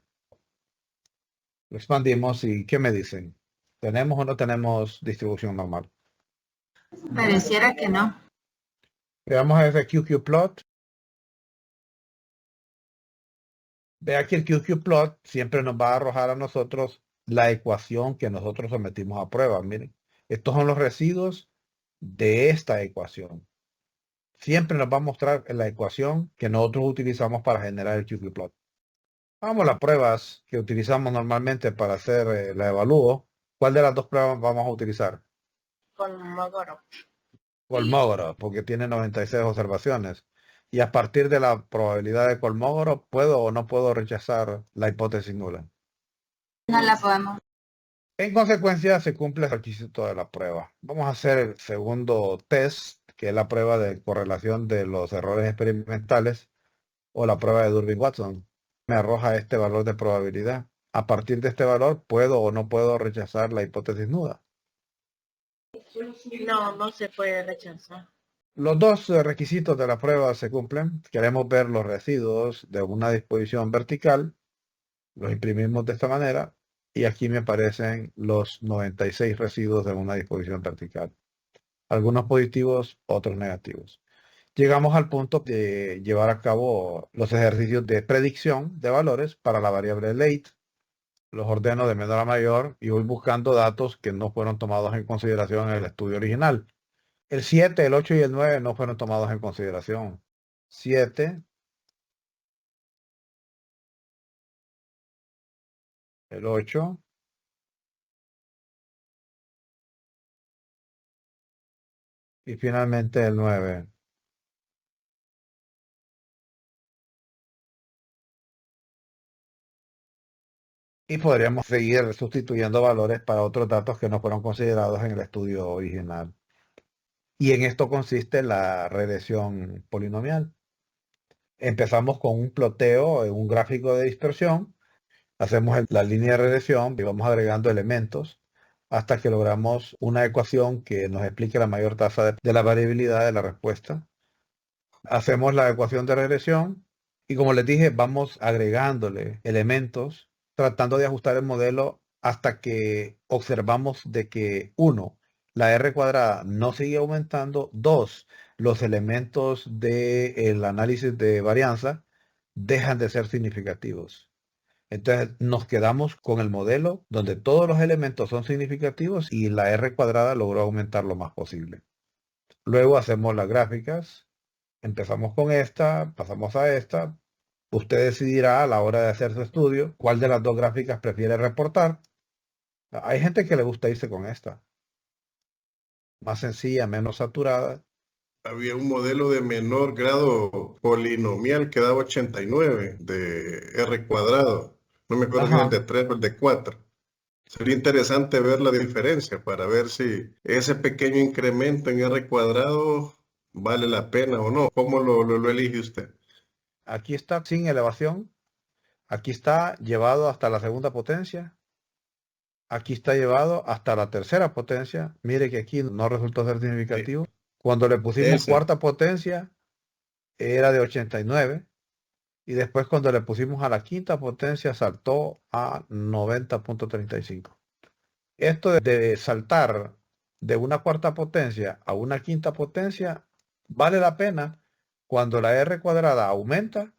Lo expandimos y ¿qué me dicen? ¿Tenemos o no tenemos distribución normal? Pareciera que no. Veamos ese QQplot. Vea que el QQplot siempre nos va a arrojar a nosotros la ecuación que nosotros sometimos a prueba. Miren, estos son los residuos de esta ecuación. Siempre nos va a mostrar la ecuación que nosotros utilizamos para generar el QQplot. Vamos a las pruebas que utilizamos normalmente para hacer la evalúo. ¿Cuál de las dos pruebas vamos a utilizar? Kolmogorov. Kolmogorov, porque tiene 96 observaciones. Y a partir de la probabilidad de Kolmogorov, ¿puedo o no puedo rechazar la hipótesis nula? No la podemos. En consecuencia, se cumple el requisito de la prueba. Vamos a hacer el segundo test, que es la prueba de correlación de los errores experimentales, o la prueba de Durbin-Watson, me arroja este valor de probabilidad. A partir de este valor, ¿puedo o no puedo rechazar la hipótesis nuda? No, no se puede rechazar. Los dos requisitos de la prueba se cumplen. Queremos ver los residuos de una disposición vertical. Los imprimimos de esta manera. Y aquí me aparecen los 96 residuos de una disposición vertical. Algunos positivos, otros negativos. Llegamos al punto de llevar a cabo los ejercicios de predicción de valores para la variable late. Los ordeno de menor a mayor y voy buscando datos que no fueron tomados en consideración en el estudio original. El 7, el 8 y el 9 no fueron tomados en consideración. 7, el 8 y finalmente el 9. Y podríamos seguir sustituyendo valores para otros datos que no fueron considerados en el estudio original. Y en esto consiste la regresión polinomial. Empezamos con un ploteo en un gráfico de dispersión. Hacemos la línea de regresión y vamos agregando elementos hasta que logramos una ecuación que nos explique la mayor tasa de la variabilidad de la respuesta. Hacemos la ecuación de regresión y, como les dije, vamos agregándole elementos, tratando de ajustar el modelo hasta que observamos de que 1, la R cuadrada no sigue aumentando, 2, los elementos del análisis de varianza dejan de ser significativos. Entonces nos quedamos con el modelo donde todos los elementos son significativos y la R cuadrada logró aumentar lo más posible. Luego hacemos las gráficas. Empezamos con esta, pasamos a esta. Usted decidirá a la hora de hacer su estudio cuál de las dos gráficas prefiere reportar. Hay gente que le gusta irse con esta. Más sencilla, menos saturada. Había un modelo de menor grado polinomial que daba 89 de R cuadrado. No me acuerdo si Ajá. el de 3 o el de 4. Sería interesante ver la diferencia para ver si ese pequeño incremento en R cuadrado vale la pena o no. ¿Cómo lo elige usted? Aquí está sin elevación. Aquí está llevado hasta la segunda potencia. Aquí está llevado hasta la tercera potencia. Mire que aquí no resultó ser significativo. Cuando le pusimos Ese. cuarta potencia, era de 89. Y después cuando le pusimos a la quinta potencia, saltó a 90.35. Esto de saltar de una cuarta potencia a una quinta potencia vale la pena cuando la R cuadrada aumenta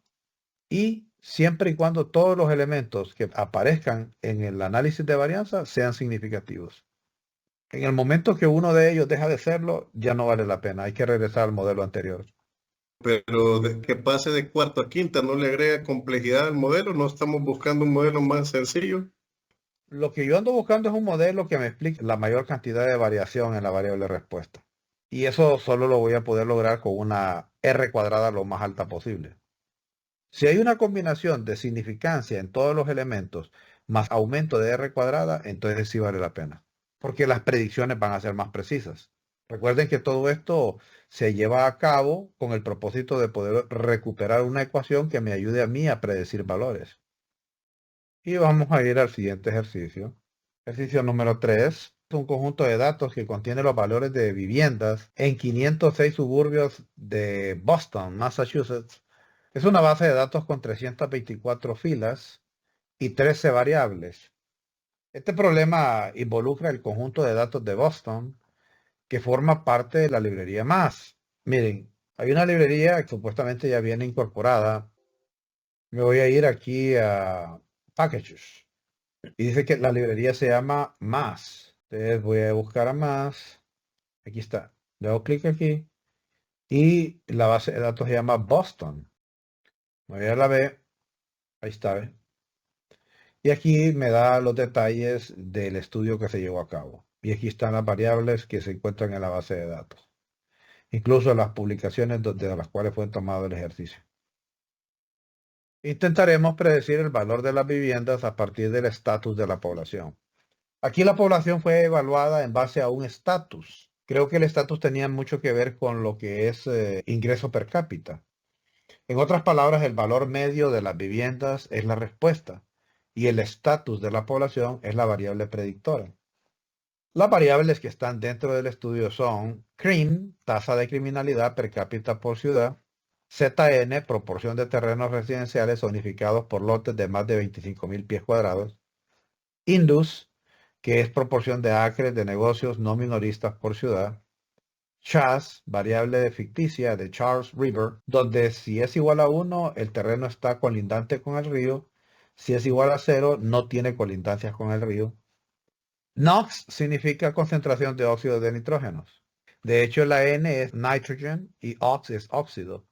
y siempre y cuando todos los elementos que aparezcan en el análisis de varianza sean significativos. En el momento que uno de ellos deja de serlo, ya no vale la pena. Hay que regresar al modelo anterior. Pero que pase de cuarto a quinta no le agrega complejidad al modelo. No estamos buscando un modelo más sencillo. Lo que yo ando buscando es un modelo que me explique la mayor cantidad de variación en la variable respuesta. Y eso solo lo voy a poder lograr con una R cuadrada lo más alta posible. Si hay una combinación de significancia en todos los elementos más aumento de R cuadrada, entonces sí vale la pena. Porque las predicciones van a ser más precisas. Recuerden que todo esto se lleva a cabo con el propósito de poder recuperar una ecuación que me ayude a mí a predecir valores. Y vamos a ir al siguiente ejercicio. Ejercicio número 3. Un conjunto de datos que contiene los valores de viviendas en 506 suburbios de Boston, Massachusetts. Es una base de datos con 324 filas y 13 variables. Este problema involucra el conjunto de datos de Boston que forma parte de la librería MAS. Miren, hay una librería que supuestamente ya viene incorporada. Me voy a ir aquí a Packages. Y dice que la librería se llama MAS. Entonces voy a buscar a MAS. Aquí está. Le doy clic aquí. Y la base de datos se llama Boston. Voy a la B. Ahí está. ¿Ve? Y aquí me da los detalles del estudio que se llevó a cabo. Y aquí están las variables que se encuentran en la base de datos. Incluso las publicaciones de las cuales fue tomado el ejercicio. Intentaremos predecir el valor de las viviendas a partir del estatus de la población. Aquí la población fue evaluada en base a un estatus. Creo que el estatus tenía mucho que ver con lo que es ingreso per cápita. En otras palabras, el valor medio de las viviendas es la respuesta y el estatus de la población es la variable predictora. Las variables que están dentro del estudio son CRIM, tasa de criminalidad per cápita por ciudad, ZN, proporción de terrenos residenciales zonificados por lotes de más de 25.000 pies cuadrados, INDUS, que es proporción de acres de negocios no minoristas por ciudad, CHAS, variable ficticia de Charles River, donde si es igual a 1, el terreno está colindante con el río, si es igual a 0, no tiene colindancias con el río. NOx significa concentración de óxido de nitrógeno. De hecho, la N es nitrogen y ox es óxido.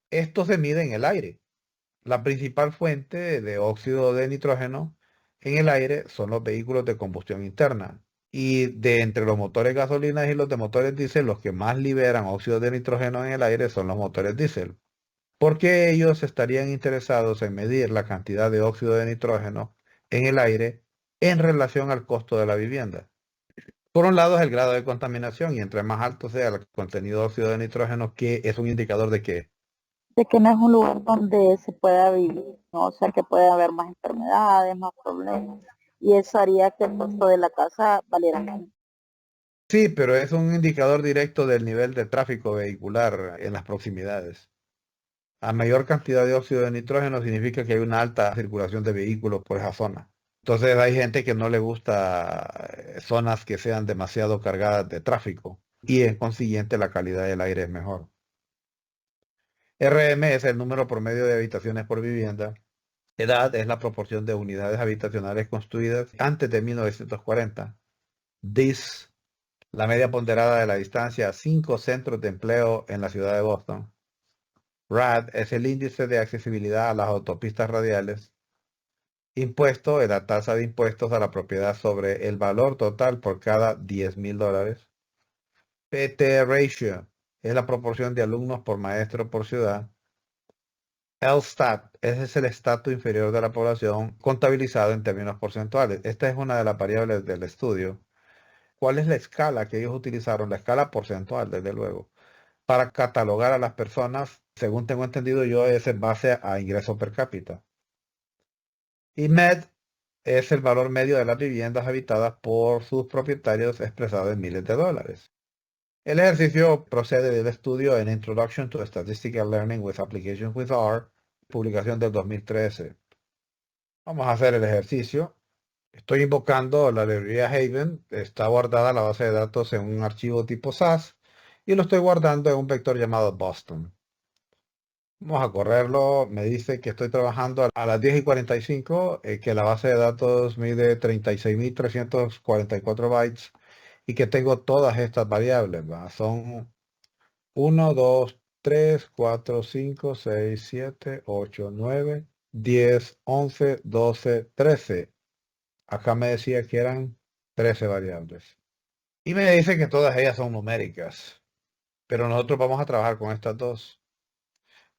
Esto se mide en el aire. La principal fuente de óxido de nitrógeno en el aire son los vehículos de combustión interna. Y de entre los motores gasolina y los de motores diésel, los que más liberan óxido de nitrógeno en el aire son los motores diésel. ¿Por qué ellos estarían interesados en medir la cantidad de óxido de nitrógeno en el aire en relación al costo de la vivienda? Por un lado es el grado de contaminación y entre más alto sea el contenido de óxido de nitrógeno, que es un indicador de que De que no es un lugar donde se pueda vivir, ¿no? O sea, que puede haber más enfermedades, más problemas. Y eso haría que el costo de la casa valiera menos. sí, pero es un indicador directo del nivel de tráfico vehicular en las proximidades. A mayor cantidad de óxido de nitrógeno significa que hay una alta circulación de vehículos por esa zona. Entonces hay gente que no le gusta zonas que sean demasiado cargadas de tráfico y en consiguiente la calidad del aire es mejor. RM es el número promedio de habitaciones por vivienda. Edad es la proporción de unidades habitacionales construidas antes de 1940. DIS, la media ponderada de la distancia a 5 centros de empleo en la ciudad de Boston. RAD es el índice de accesibilidad a las autopistas radiales. Impuesto es la tasa de impuestos a la propiedad sobre el valor total por cada $10,000. PT ratio es la proporción de alumnos por maestro por ciudad. LSTAT, ese es el estatus inferior de la población contabilizado en términos porcentuales. Esta es una de las variables del estudio. ¿Cuál es la escala que ellos utilizaron? La escala porcentual, desde luego, para catalogar a las personas, según tengo entendido yo, es en base a ingreso per cápita. Y MED es el valor medio de las viviendas habitadas por sus propietarios expresado en miles de dólares. El ejercicio procede del estudio en Introduction to Statistical Learning with Applications with R, publicación del 2013. Vamos a hacer el ejercicio. Estoy invocando la librería Haven. Está guardada la base de datos en un archivo tipo SAS y lo estoy guardando en un vector llamado Boston. Vamos a correrlo. Me dice que estoy trabajando a las 10:45, que la base de datos mide 36.344 bytes y que tengo todas estas variables. ¿Va? Son 1, 2, 3, 4, 5, 6, 7, 8, 9, 10, 11, 12, 13. Acá me decía que eran 13 variables. Y me dice que todas ellas son numéricas. Pero nosotros vamos a trabajar con estas dos.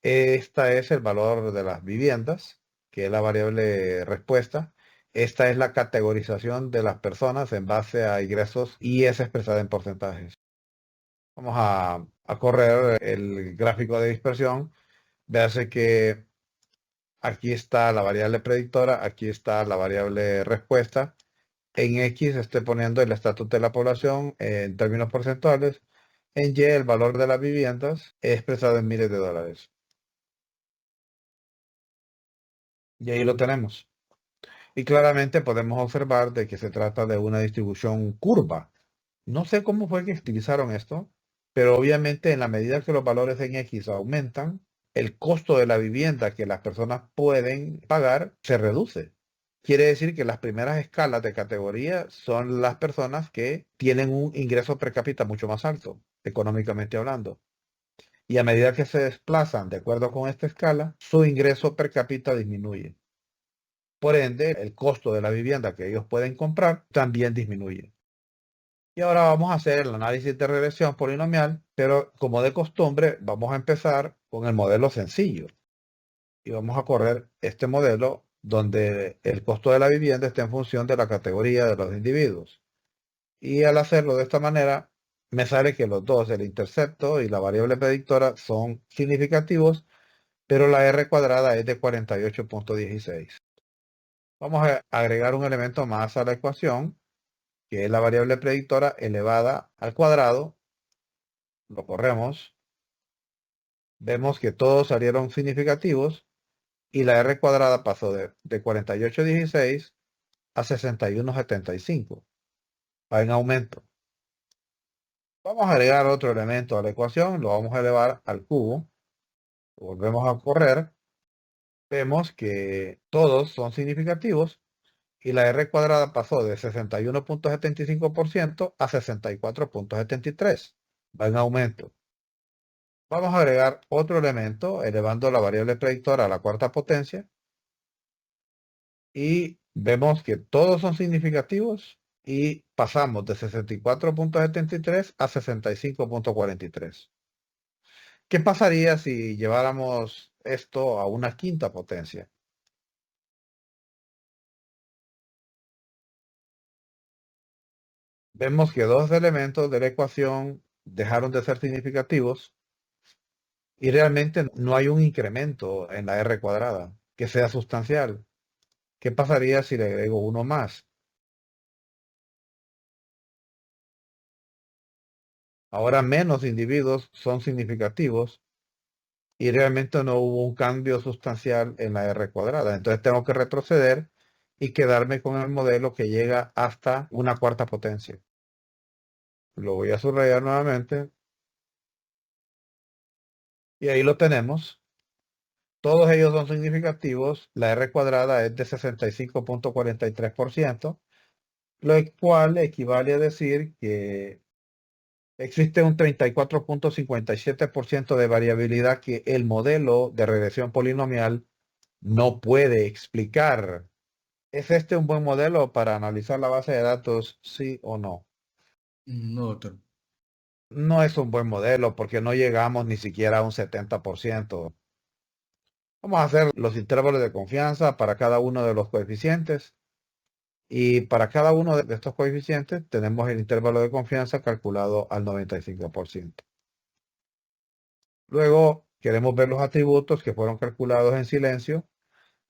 Esta es el valor de las viviendas, que es la variable respuesta. Esta es la categorización de las personas en base a ingresos y es expresada en porcentajes. Vamos a correr el gráfico de dispersión. Véase que aquí está la variable predictora, aquí está la variable respuesta. En X estoy poniendo el estatus de la población en términos porcentuales. En Y el valor de las viviendas expresado en miles de dólares. Y ahí lo tenemos. Y claramente podemos observar de que se trata de una distribución curva. No sé cómo fue que utilizaron esto, pero obviamente en la medida que los valores en X aumentan, el costo de la vivienda que las personas pueden pagar se reduce. Quiere decir que las primeras escalas de categoría son las personas que tienen un ingreso per cápita mucho más alto, económicamente hablando. Y a medida que se desplazan de acuerdo con esta escala, su ingreso per cápita disminuye. Por ende, el costo de la vivienda que ellos pueden comprar también disminuye. Y ahora vamos a hacer el análisis de regresión polinomial, pero como de costumbre, vamos a empezar con el modelo sencillo. Y vamos a correr este modelo donde el costo de la vivienda está en función de la categoría de los individuos. Y al hacerlo de esta manera, me sale que los dos, el intercepto y la variable predictora, son significativos, pero la R cuadrada es de 48.16. Vamos a agregar un elemento más a la ecuación, que es la variable predictora elevada al cuadrado. Lo corremos. Vemos que todos salieron significativos y la R cuadrada pasó de 48.16 a 61.75. Va en aumento. Vamos a agregar otro elemento a la ecuación, lo vamos a elevar al cubo. Lo volvemos a correr. Vemos que todos son significativos y la R cuadrada pasó de 61.75% a 64.73. Va en aumento. Vamos a agregar otro elemento elevando la variable predictora a la cuarta potencia y vemos que todos son significativos y pasamos de 64.73 a 65.43. ¿Qué pasaría si lleváramos esto a una quinta potencia? Vemos que dos elementos de la ecuación dejaron de ser significativos y realmente no hay un incremento en la R cuadrada que sea sustancial. ¿Qué pasaría si le agrego uno más? Ahora menos individuos son significativos y realmente no hubo un cambio sustancial en la R cuadrada. Entonces tengo que retroceder y quedarme con el modelo que llega hasta una cuarta potencia. Lo voy a subrayar nuevamente. Y ahí lo tenemos. Todos ellos son significativos. La R cuadrada es de 65.43%, lo cual equivale a decir que existe un 34.57% de variabilidad que el modelo de regresión polinomial no puede explicar. ¿Es este un buen modelo para analizar la base de datos, sí o no? No, doctor. No es un buen modelo porque no llegamos ni siquiera a un 70%. Vamos a hacer los intervalos de confianza para cada uno de los coeficientes. Y para cada uno de estos coeficientes tenemos el intervalo de confianza calculado al 95%. Luego queremos ver los atributos que fueron calculados en silencio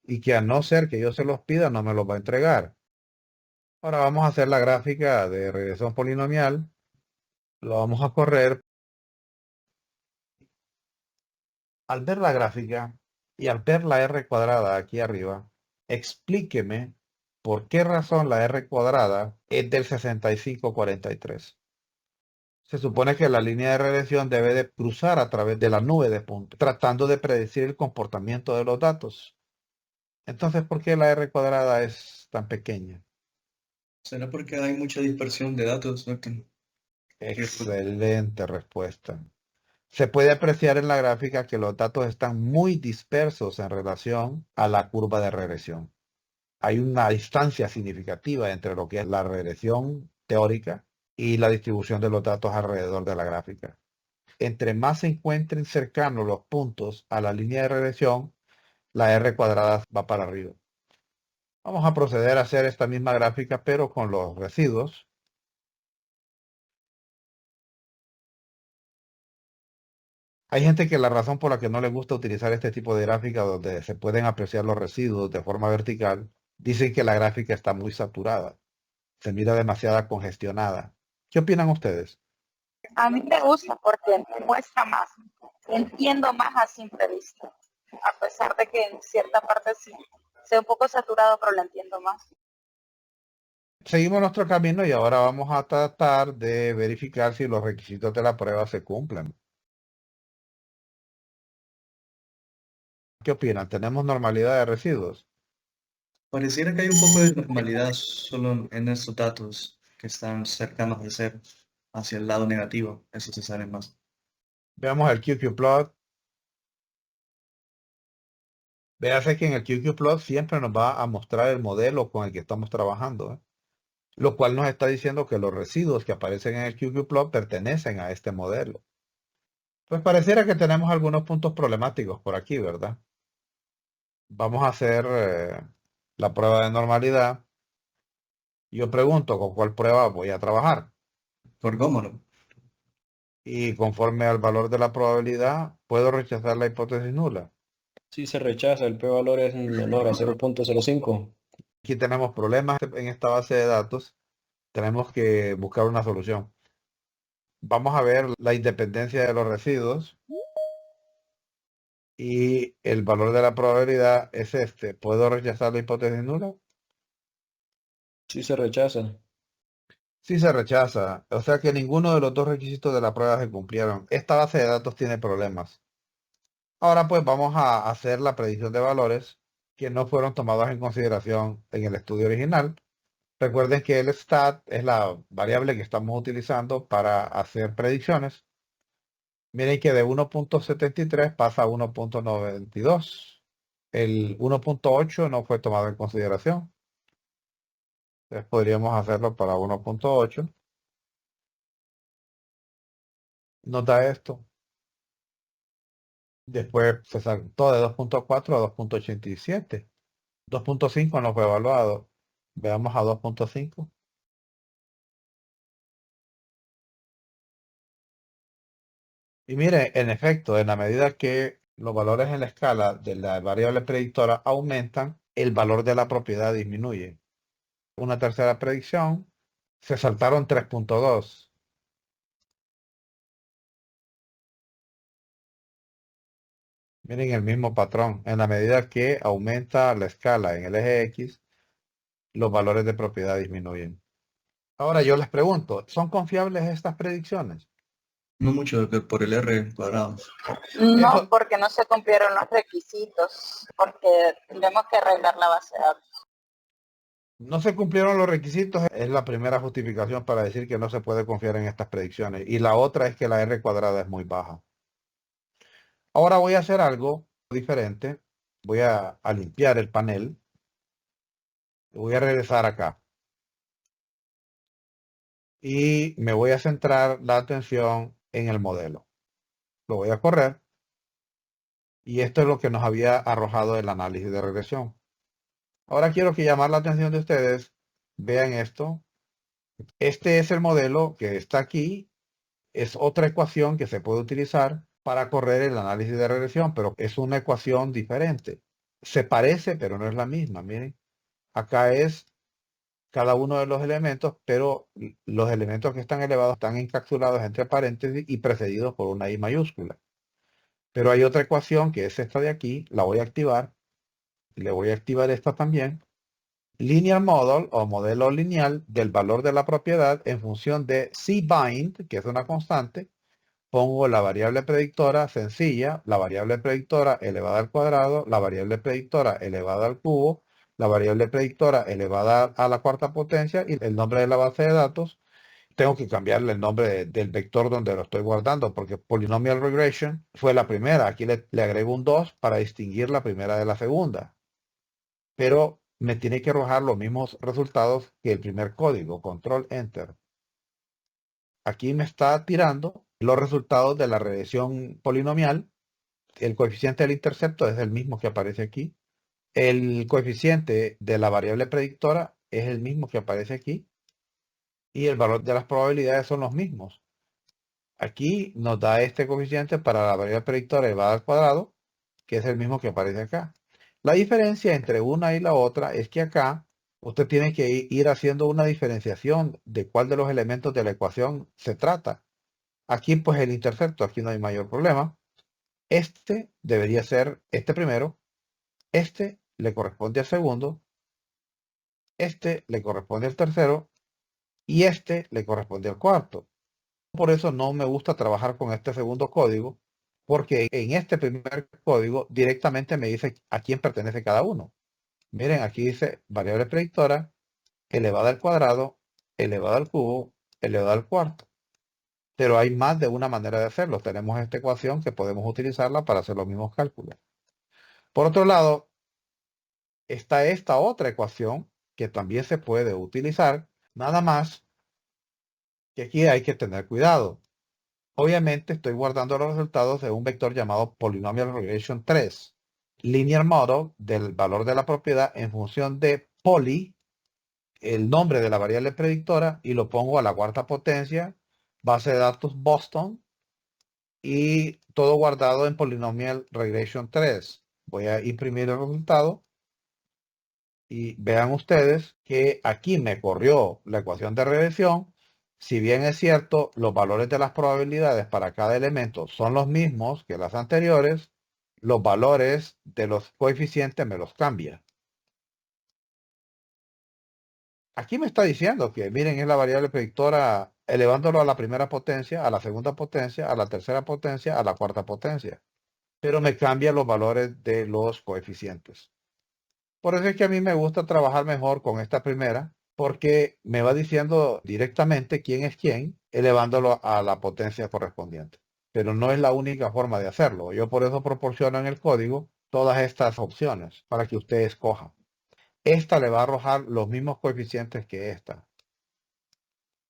y que a no ser que yo se los pida no me los va a entregar. Ahora vamos a hacer la gráfica de regresión polinomial. Lo vamos a correr. Al ver la gráfica y al ver la R cuadrada aquí arriba, explíqueme por qué razón la R cuadrada es del 6543. Se supone que la línea de regresión debe de cruzar a través de la nube de puntos, tratando de predecir el comportamiento de los datos. Entonces, ¿por qué la R cuadrada es tan pequeña? ¿Será porque hay mucha dispersión de datos, doctor? Excelente respuesta. Se puede apreciar en la gráfica que los datos están muy dispersos en relación a la curva de regresión. Hay una distancia significativa entre lo que es la regresión teórica y la distribución de los datos alrededor de la gráfica. Entre más se encuentren cercanos los puntos a la línea de regresión, la R cuadrada va para arriba. Vamos a proceder a hacer esta misma gráfica, pero con los residuos. Hay gente que la razón por la que no le gusta utilizar este tipo de gráfica donde se pueden apreciar los residuos de forma vertical, dicen que la gráfica está muy saturada, se mira demasiado congestionada. ¿Qué opinan ustedes? A mí me gusta porque me muestra más. Entiendo más a simple vista. A pesar de que en cierta parte sí sea un poco saturado, pero lo entiendo más. Seguimos nuestro camino y ahora vamos a tratar de verificar si los requisitos de la prueba se cumplen. ¿Qué opinan? ¿Tenemos normalidad de residuos? Pareciera que hay un poco de normalidad solo en estos datos que están cercanos de cero, hacia el lado negativo. Eso se sabe más. Veamos el QQplot. Véase que en el QQplot siempre nos va a mostrar el modelo con el que estamos trabajando, lo cual nos está diciendo que los residuos que aparecen en el QQplot pertenecen a este modelo. Pues pareciera que tenemos algunos puntos problemáticos por aquí, ¿verdad? Vamos a hacer la prueba de normalidad. Yo pregunto con cuál prueba voy a trabajar. Por cómo no. Y conforme al valor de la probabilidad, puedo rechazar la hipótesis nula. Sí se rechaza, el p-valor es menor a 0.05. Aquí tenemos problemas en esta base de datos. Tenemos que buscar una solución. Vamos a ver la independencia de los residuos. Y el valor de la probabilidad es este. ¿Puedo rechazar la hipótesis nula? Sí se rechaza. Sí se rechaza. O sea que ninguno de los dos requisitos de la prueba se cumplieron. Esta base de datos tiene problemas. Ahora pues vamos a hacer la predicción de valores que no fueron tomados en consideración en el estudio original. Recuerden que el stat es la variable que estamos utilizando para hacer predicciones. Miren que de 1.73 pasa a 1.92. El 1.8 no fue tomado en consideración. Entonces podríamos hacerlo para 1.8. Nos da esto. Después se saltó de 2.4 a 2.87. 2.5 no fue evaluado. Veamos a 2.5. Y mire, en efecto, en la medida que los valores en la escala de la variable predictora aumentan, el valor de la propiedad disminuye. Una tercera predicción, se saltaron 3.2. Miren el mismo patrón. En la medida que aumenta la escala en el eje X, los valores de propiedad disminuyen. Ahora yo les pregunto, ¿son confiables estas predicciones? No mucho doctor, por el R cuadrado. No, Eso- porque no se cumplieron los requisitos, porque tenemos que arreglar la base de datos. No se cumplieron los requisitos, es la primera justificación para decir que no se puede confiar en estas predicciones. Y la otra es que la R cuadrada es muy baja. Ahora voy a hacer algo diferente. Voy a limpiar el panel. Voy a regresar acá. Y me voy a centrar la atención en el modelo. Lo voy a correr. Y esto es lo que nos había arrojado el análisis de regresión. Ahora quiero que llamar la atención de ustedes. Vean esto. Este es el modelo que está aquí. Es otra ecuación que se puede utilizar para correr el análisis de regresión, pero es una ecuación diferente. Se parece, pero no es la misma. Miren, acá es cada uno de los elementos, pero los elementos que están elevados están encapsulados entre paréntesis y precedidos por una I mayúscula. Pero hay otra ecuación que es esta de aquí, la voy a activar. Le voy a activar esta también. Linear model o modelo lineal del valor de la propiedad en función de cbind, que es una constante. Pongo la variable predictora sencilla, la variable predictora elevada al cuadrado, la variable predictora elevada al cubo, la variable predictora elevada a la cuarta potencia y el nombre de la base de datos. Tengo que cambiarle el nombre del vector donde lo estoy guardando porque Polynomial Regression fue la primera. Aquí le agrego un 2 para distinguir la primera de la segunda. Pero me tiene que arrojar los mismos resultados que el primer código. Control Enter. Aquí me está tirando los resultados de la regresión polinomial. El coeficiente del intercepto es el mismo que aparece aquí. El coeficiente de la variable predictora es el mismo que aparece aquí. Y el valor de las probabilidades son los mismos. Aquí nos da este coeficiente para la variable predictora elevada al cuadrado, que es el mismo que aparece acá. La diferencia entre una y la otra es que acá usted tiene que ir haciendo una diferenciación de cuál de los elementos de la ecuación se trata. Aquí pues el intercepto, aquí no hay mayor problema. Este debería ser este primero. Este le corresponde al segundo. Este le corresponde al tercero. Y este le corresponde al cuarto. Por eso no me gusta trabajar con este segundo código, porque en este primer código directamente me dice a quién pertenece cada uno. Miren, aquí dice variable predictora, elevada al cuadrado, elevada al cubo, elevada al cuarto. Pero hay más de una manera de hacerlo. Tenemos esta ecuación que podemos utilizarla para hacer los mismos cálculos. Por otro lado, está esta otra ecuación que también se puede utilizar, nada más que aquí hay que tener cuidado. Obviamente estoy guardando los resultados de un vector llamado Polynomial Regression 3. Linear Model del valor de la propiedad en función de poly, el nombre de la variable predictora, y lo pongo a la cuarta potencia, base de datos Boston, y todo guardado en Polynomial Regression 3. Voy a imprimir el resultado y vean ustedes que aquí me corrió la ecuación de regresión. Si bien es cierto, los valores de las probabilidades para cada elemento son los mismos que las anteriores, los valores de los coeficientes me los cambia. Aquí me está diciendo que, miren, es la variable predictora elevándolo a la primera potencia, a la segunda potencia, a la tercera potencia, a la cuarta potencia. Pero me cambia los valores de los coeficientes. Por eso es que a mí me gusta trabajar mejor con esta primera, porque me va diciendo directamente quién es quién, elevándolo a la potencia correspondiente. Pero no es la única forma de hacerlo. Yo por eso proporciono en el código todas estas opciones para que usted escoja. Esta le va a arrojar los mismos coeficientes que esta.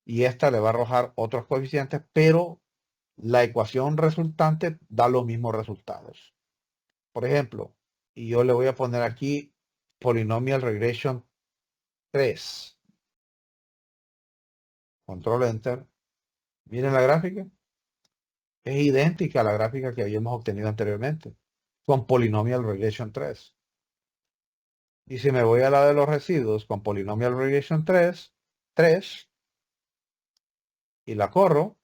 Y esta le va a arrojar otros coeficientes, pero la ecuación resultante da los mismos resultados. Por ejemplo, y yo le voy a poner aquí Polynomial Regression 3. Control Enter. Miren la gráfica. Es idéntica a la gráfica que habíamos obtenido anteriormente con Polynomial Regression 3. Y si me voy a la de los residuos con Polynomial Regression 3, y la corro,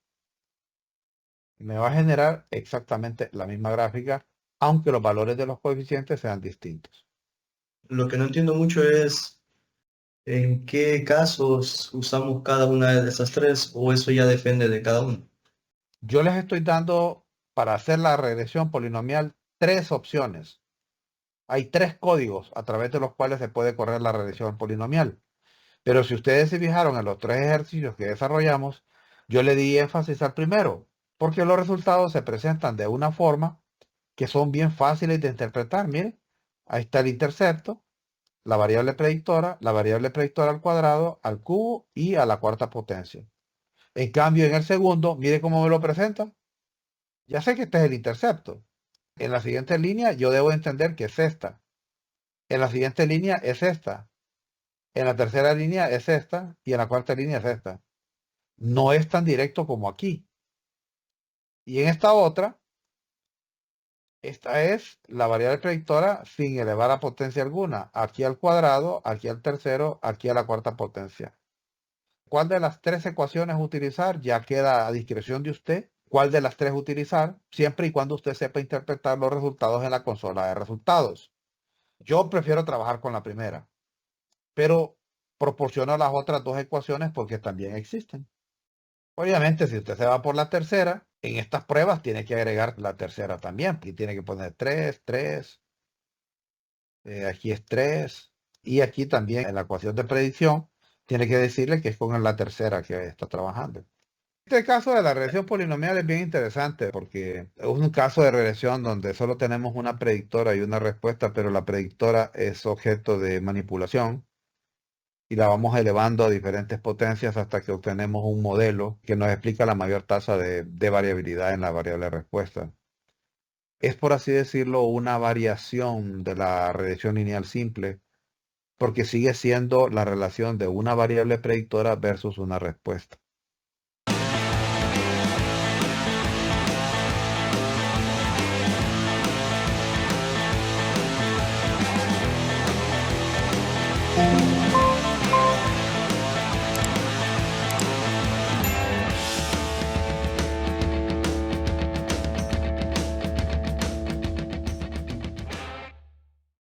me va a generar exactamente la misma gráfica, aunque los valores de los coeficientes sean distintos. Lo que no entiendo mucho es en qué casos usamos cada una de esas tres, o eso ya depende de cada uno. Yo les estoy dando, para hacer la regresión polinomial, 3 opciones. Hay 3 códigos a través de los cuales se puede correr la regresión polinomial. Pero si ustedes se fijaron en los 3 ejercicios que desarrollamos, yo le di énfasis al primero, porque los resultados se presentan de una forma que son bien fáciles de interpretar. Miren, ahí está el intercepto, la variable predictora al cuadrado, al cubo y a la cuarta potencia. En cambio, en el segundo, mire cómo me lo presenta. Ya sé que este es el intercepto. En la siguiente línea yo debo entender que es esta. En la siguiente línea es esta. En la tercera línea es esta. Y en la cuarta línea es esta. No es tan directo como aquí. Y en esta otra, esta es la variable predictora sin elevar a potencia alguna. Aquí al cuadrado, aquí al tercero, aquí a la cuarta potencia. ¿Cuál de las 3 ecuaciones utilizar? Ya queda a discreción de usted. ¿Cuál de las 3 utilizar? Siempre y cuando usted sepa interpretar los resultados en la consola de resultados. Yo prefiero trabajar con la primera, pero proporciono las otras 2 ecuaciones porque también existen. Obviamente, si usted se va por la tercera, en estas pruebas tiene que agregar la tercera también. Y tiene que poner 3, 3. Aquí es 3. Y aquí también en la ecuación de predicción tiene que decirle que es con la tercera que está trabajando. Este caso de la regresión polinomial es bien interesante porque es un caso de regresión donde solo tenemos una predictora y una respuesta, pero la predictora es objeto de manipulación y la vamos elevando a diferentes potencias hasta que obtenemos un modelo que nos explica la mayor tasa de variabilidad en la variable respuesta. Es, por así decirlo, una variación de la regresión lineal simple porque sigue siendo la relación de una variable predictora versus una respuesta.